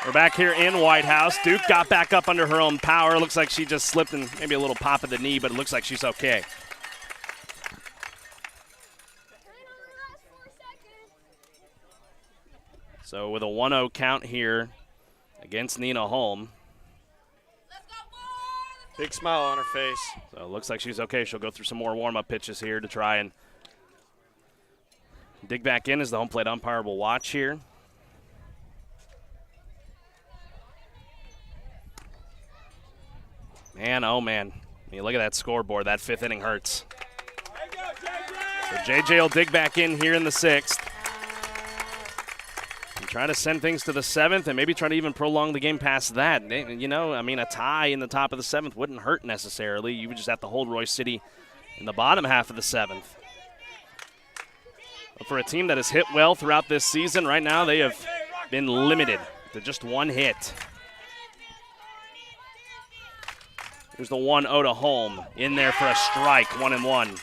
We're back here in White House. Duke got back up under her own power. Looks like she just slipped and maybe a little pop at the knee, but it looks like she's okay. So with a 1-0 count here against Nina Holm. Big smile on her face. So it looks like she's okay. She'll go through some more warm-up pitches here to try and dig back in as the home plate umpire will watch here. Man, oh man. I mean, look at that scoreboard. That 5th inning hurts. So JJ will dig back in here in the 6th. And try to send things to the 7th and maybe try to even prolong the game past that. You know, I mean, a tie in the top of the 7th wouldn't hurt necessarily. You would just have to hold Royce City in the bottom half of the 7th. But for a team that has hit well throughout this season, right now they have been limited to just one hit. Here's the 1-0 to Holm. In there for a strike, 1-1.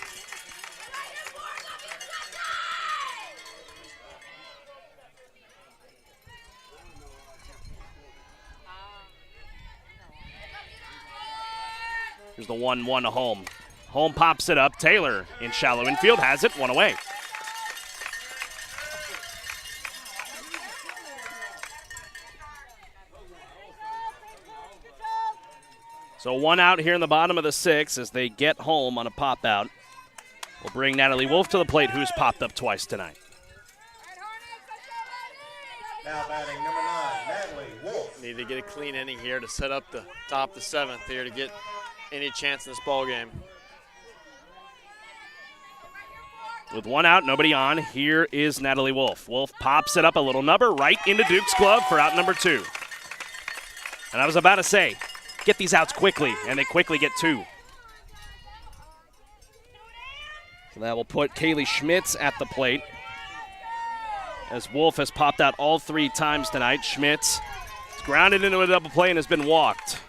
Here's the 1-1 to Holm. Holm pops it up. Taylor in shallow infield has it, 1 away. So 1 out here in the bottom of the 6th as they get Holm on a pop out. We'll bring Natalie Wolf to the plate, who's popped up twice tonight. Now batting number 9, Natalie Wolf. Need to get a clean inning here to set up the top of the 7th here to get any chance in this ball game. With 1 out, nobody on, here is Natalie Wolf. Wolf pops it up a little number right into Duke's glove for out number 2. And I was about to say, get these outs quickly, and they quickly get 2. So that will put Kaylee Schmitz at the plate. As Wolf has popped out all 3 times tonight, Schmitz is grounded into a double play and has been walked.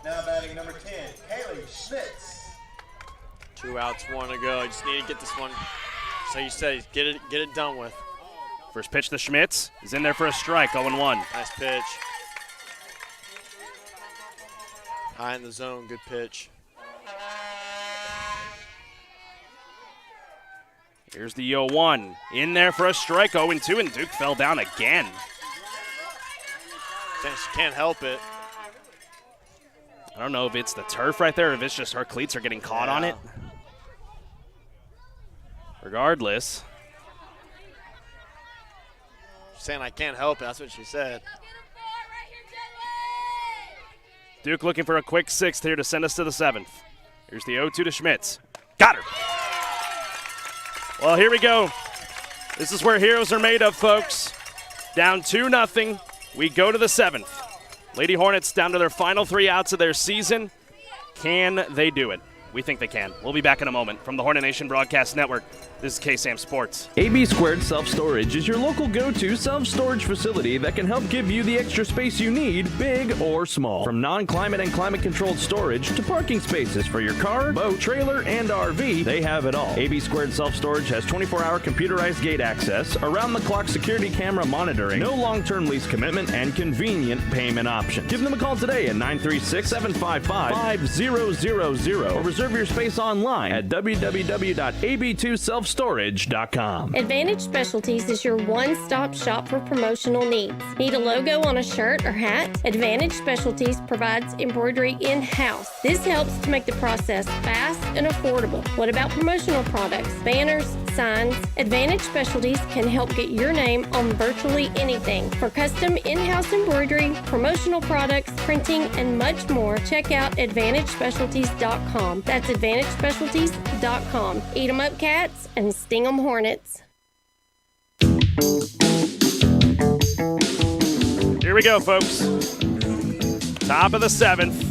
Now batting number 10, Haley Schmitz. 2 outs, 1 to go. You just need to get this one, so you said, get it done with. First pitch to Schmitz is in there for a strike, 0-1. Nice pitch. High in the zone, good pitch. Here's the 0-1. In there for a strike, 0-2, and Duke fell down again. She can't help it. I don't know if it's the turf right there or if it's just her cleats are getting caught on it. Regardless. She's saying I can't help it, that's what she said. Duke looking for a quick 6th here to send us to the 7th. Here's the 0-2 to Schmitz. Got her. Well, here we go. This is where heroes are made of, folks. Down 2-0. We go to the 7th. Lady Hornets down to their final 3 outs of their season. Can they do it? We think they can. We'll be back in a moment. From the Hornet Nation Broadcast Network, this is KSAM Sports. AB2 Self Storage is your local go-to self-storage facility that can help give you the extra space you need, big or small. From non-climate and climate-controlled storage to parking spaces for your car, boat, trailer, and RV, they have it all. AB2 Self Storage has 24-hour computerized gate access, around-the-clock security camera monitoring, no long-term lease commitment, and convenient payment options. Give them a call today at 936-755-5000 or reserve your space online at www.ab2selfstorage.com. Advantage Specialties is your one-stop shop for promotional needs. Need a logo on a shirt or hat? Advantage Specialties provides embroidery in-house. This helps to make the process fast and affordable. What about promotional products, banners, signs? Advantage Specialties can help get your name on virtually anything. For custom in-house embroidery, promotional products, printing, and much more, check out AdvantageSpecialties.com. That's AdvantageSpecialties.com. Eat 'em up, cats, and sting 'em, Hornets. Here we go, folks. Top of the 7th.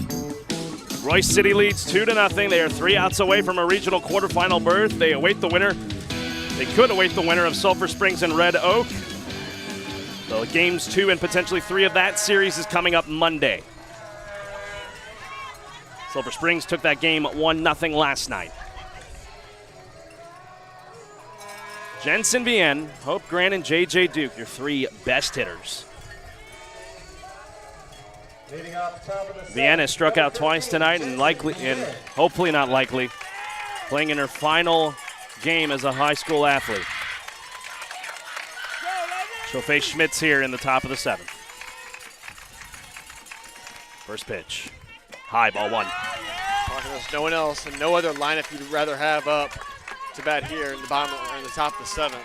Royce City leads 2-0. They are 3 outs away from a regional quarterfinal berth. They await the winner. They could await the winner of Sulphur Springs and Red Oak. So games 2 and potentially 3 of that series is coming up Monday. Sulphur Springs took that game 1-0 last night. Jensen Vienne, Hope Grant, and J.J. Duke, your 3 best hitters. Vienne has struck out twice tonight and hopefully not likely, playing in her final game as a high school athlete. She'll face Schmitz here in the top of the 7th. First pitch. High, ball 1. There's no one else and no other lineup you'd rather have up to bat here in the bottom or in the top of the 7th.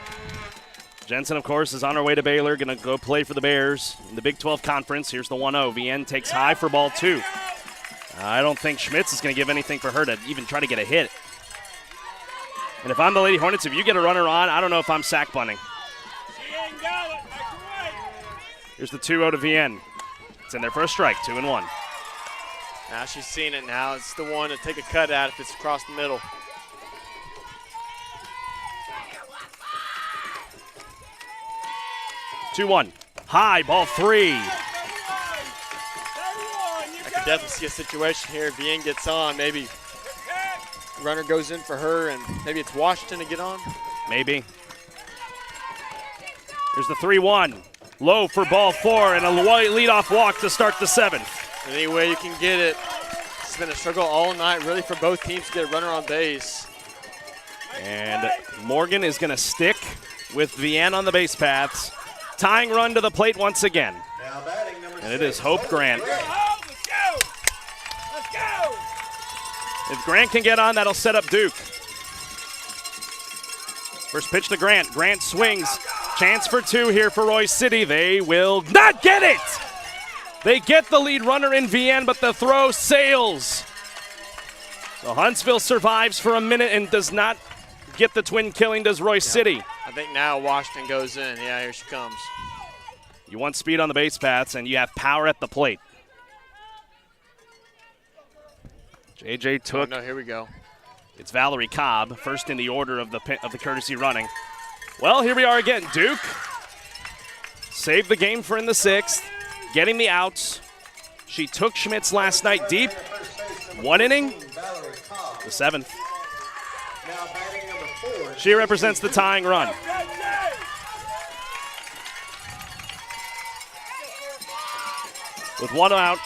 Jensen, of course, is on her way to Baylor, going to go play for the Bears in the Big 12 Conference. Here's the 1-0. Vienne takes high for ball 2. I don't think Schmitz is going to give anything for her to even try to get a hit. And if I'm the Lady Hornets, if you get a runner on, I don't know if I'm sack bunting. Here's the 2-0 to Vienne. It's in there for a strike, 2-1. Now she's seen it now. It's the one to take a cut at if it's across the middle. Two-1. High, ball 3. I could definitely see a situation here. If Vienne gets on, maybe runner goes in for her, and maybe it's Washington to get on. Maybe. Here's the 3-1. Low for ball 4, and a leadoff walk to start the 7th. Any way you can get it. It's been a struggle all night, really, for both teams to get a runner on base. And Morgan is going to stick with Vienne on the base paths. Tying run to the plate once again. And it is Hope Grant. If Grant can get on, that'll set up Duke. First pitch to Grant. Grant swings. Chance for 2 here for Royce City. They will not get it! They get the lead runner in Vienne, but the throw sails. So Huntsville survives for a minute and does not get the twin killing, does Royce City. I think now Washington goes in. Yeah, here she comes. You want speed on the base paths, and you have power at the plate. JJ took. Oh, no, here we go. It's Valerie Cobb, first in the order of the courtesy running. Well, here we are again. Duke saved the game for in the 6th, getting the outs. She took Schmitz last night deep. 1 inning, the 7th. She represents the tying run. With 1 out,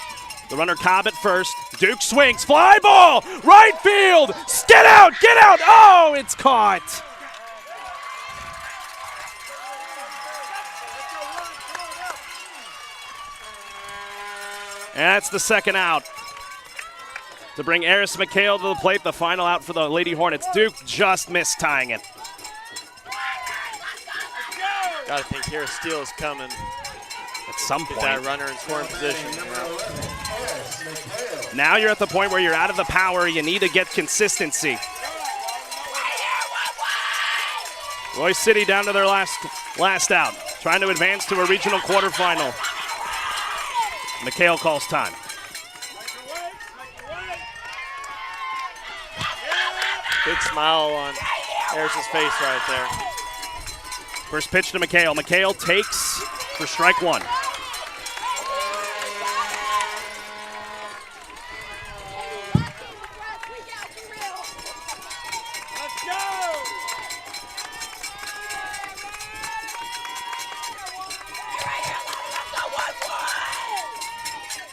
the runner Cobb at first. Duke swings, fly ball, right field. Get out, get out. Oh, it's caught. And that's the 2nd out. To bring Eris McHale to the plate, the final out for the Lady Hornets. Duke just missed tying it. Gotta think here a steal is coming. At some point. Get that runner in scoring position. Now you're at the point where you're out of the power. You need to get consistency. Royce City down to their last out. Trying to advance to a regional quarterfinal. McHale calls time. Big smile on Harris's face right there. First pitch to McHale. McHale takes for strike one.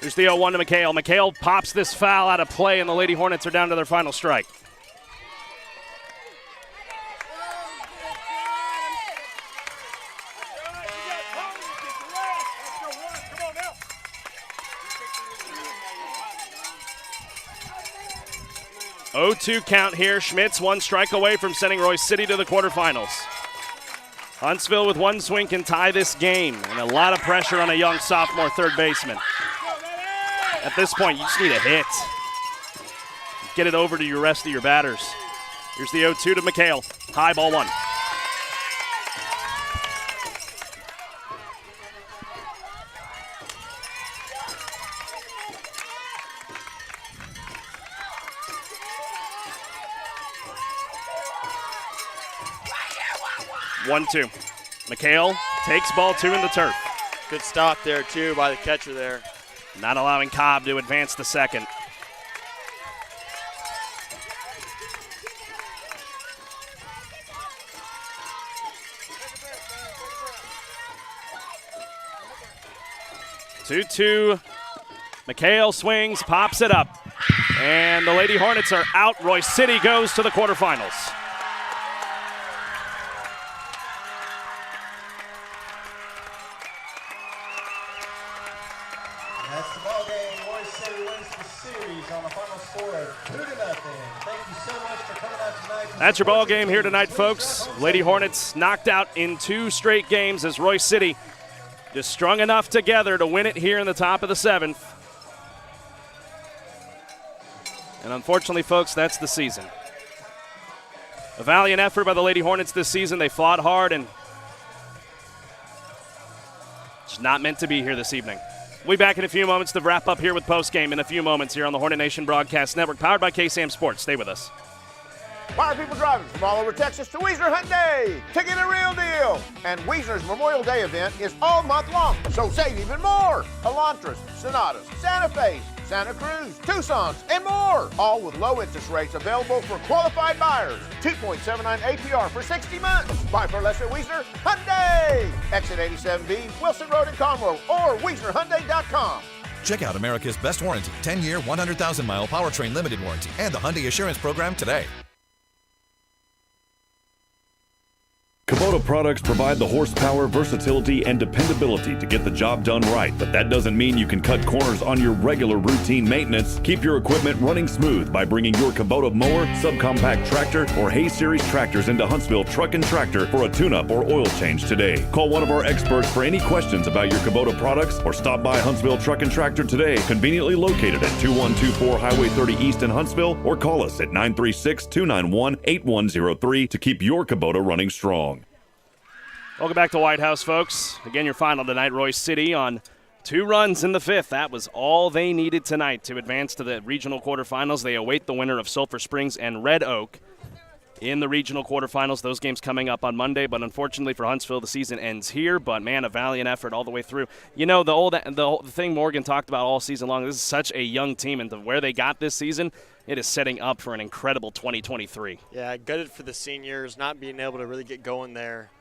There's the 0-1 to McHale. McHale pops this foul out of play, and the Lady Hornets are down to their final strike. (0-2) count here. Schmitz 1 strike away from sending Royce City to the quarterfinals. Huntsville with 1 swing can tie this game, and a lot of pressure on a young sophomore third baseman. At this point, you just need a hit. Get it over to your rest of your batters. Here's the 0-2 to McHale. High, ball 1. (1-2). McHale takes ball 2 in the turf. Good stop there, too, by the catcher there. Not allowing Cobb to advance to second. (2-2). McHale swings, pops it up. And the Lady Hornets are out. Royce City goes to the quarterfinals. That's the ball game. Royce City wins the series on a final score of 2-0. Thank you so much for coming out tonight. That's your ball game here tonight, folks. Lady Hornets knocked out in 2 straight games as Royce City just strung enough together to win it here in the top of the 7th. And unfortunately, folks, that's the season. A valiant effort by the Lady Hornets this season. They fought hard and it's not meant to be here this evening. We'll be back in a few moments to wrap up here with postgame in a few moments here on the Hornet Nation Broadcast Network, powered by KSAM Sports. Stay with us. Why are people driving from all over Texas to Wiesner Hyundai to get a real deal? And Wiesner's Memorial Day event is all month long, so save even more. Elantras, Sonatas, Santa Fe's, Santa Cruz, Tucson's, and more. All with low interest rates available for qualified buyers. 2.79 APR for 60 months. Buy for less at Wiesner Hyundai. Exit 87B, Wilson Road in Conroe, or WiesnerHyundai.com. Check out America's best warranty, 10-year, 100,000-mile powertrain limited warranty, and the Hyundai Assurance Program today. Kubota products provide the horsepower, versatility, and dependability to get the job done right. But that doesn't mean you can cut corners on your regular routine maintenance. Keep your equipment running smooth by bringing your Kubota mower, subcompact tractor, or Hay Series tractors into Huntsville Truck and Tractor for a tune-up or oil change today. Call one of our experts for any questions about your Kubota products or stop by Huntsville Truck and Tractor today, conveniently located at 2124 Highway 30 East in Huntsville, or call us at 936-291-8103 to keep your Kubota running strong. Welcome back to White House, folks. Again, your final tonight, Royce City on 2 runs in the 5th. That was all they needed tonight to advance to the regional quarterfinals. They await the winner of Sulphur Springs and Red Oak in the regional quarterfinals. Those games coming up on Monday, but unfortunately for Huntsville, the season ends here. But, man, a valiant effort all the way through. You know, the thing Morgan talked about all season long, this is such a young team, and where they got this season, it is setting up for an incredible 2023. Yeah, gutted for the seniors not being able to really get going there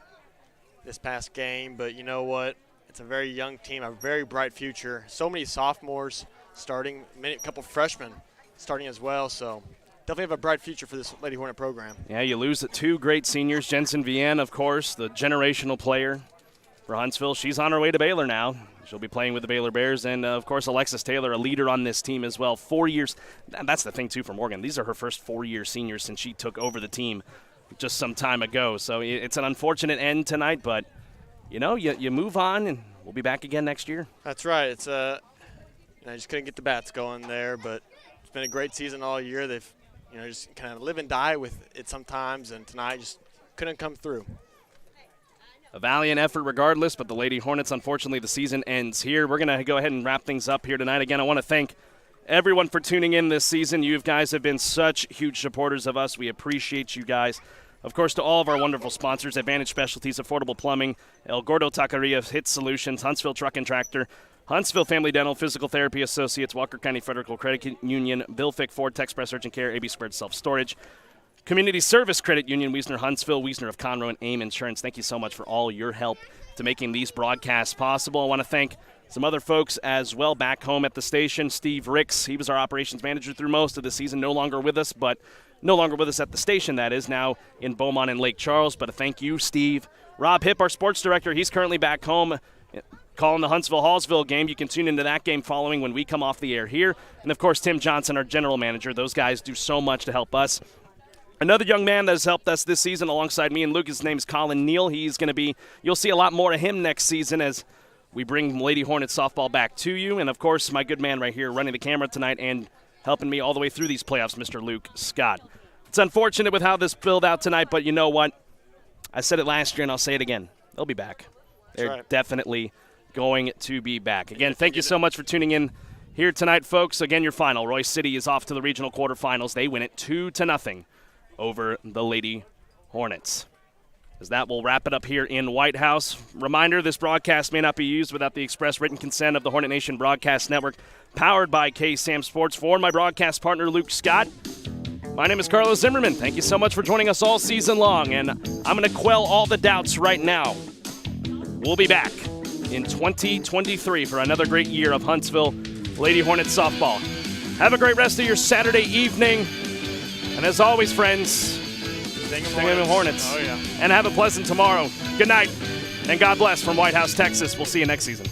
this past game, but you know what? It's a very young team, a very bright future. So many sophomores starting, a couple freshmen starting as well, so definitely have a bright future for this Lady Hornet program. Yeah, you lose 2 great seniors. Jensen Vienne, of course, the generational player for Huntsville. She's on her way to Baylor now. She'll be playing with the Baylor Bears. And, of course, Alexis Taylor, a leader on this team as well. 4 years. That's the thing, too, for Morgan. These are her first 4-year seniors since she took over the team just some time ago. So it's an unfortunate end tonight, but, you know, you move on, and we'll be back again next year. That's right. It's I just couldn't get the bats going there, but it's been a great season all year. They've, just kind of live and die with it sometimes, and tonight just couldn't come through. A valiant effort regardless, but the Lady Hornets, unfortunately, the season ends here. We're going to go ahead and wrap things up here tonight. Again, I want to thank everyone for tuning in this season. You guys have been such huge supporters of us. We appreciate you guys. Of course, to all of our wonderful sponsors, Advantage Specialties, Affordable Plumbing, Gordo Taqueria, HITTSS Solutions, Huntsville Truck and Tractor, Huntsville Family Dental, Physical Therapy Associates, Walker County Federal Credit Union, Fick, Ford, Texpress Urgent Care, AB2 Self Storage, Community Service Credit Union, Wiesner Huntsville, Wiesner of Conroe, and AIM Insurance. Thank you so much for all your help to making these broadcasts possible. I want to thank some other folks as well back home at the station. Steve Ricks, he was our operations manager through most of the season, no longer with us at the station, that is, now in Beaumont and Lake Charles. But a thank you, Steve. Rob Hipp, our sports director, he's currently back home calling the Huntsville-Hallsville game. You can tune into that game following when we come off the air here. And, of course, Tim Johnson, our general manager. Those guys do so much to help us. Another young man that has helped us this season alongside me and Luke, his name is Colin Neal. He's going to be, you'll see a lot more of him next season as we bring Lady Hornets softball back to you. And, of course, my good man right here running the camera tonight and helping me all the way through these playoffs, Mr. Luke Scott. It's unfortunate with how this build out tonight, but you know what? I said it last year, and I'll say it again. They'll be back. They're definitely going to be back. Again, thank you so much for tuning in here tonight, folks. Again, your final. Royce City is off to the regional quarterfinals. They win it 2-0 over the Lady Hornets. As that will wrap it up here in White House. Reminder, this broadcast may not be used without the express written consent of the Hornet Nation Broadcast Network, powered by KSAM Sports. For my broadcast partner, Luke Scott, my name is Carlos Zimmermann. Thank you so much for joining us all season long, and I'm going to quell all the doubts right now. We'll be back in 2023 for another great year of Huntsville Lady Hornets softball. Have a great rest of your Saturday evening, and as always, friends, Sing 'em Hornets. Oh, yeah. And have a pleasant tomorrow. Good night, and God bless from White House, Texas. We'll see you next season.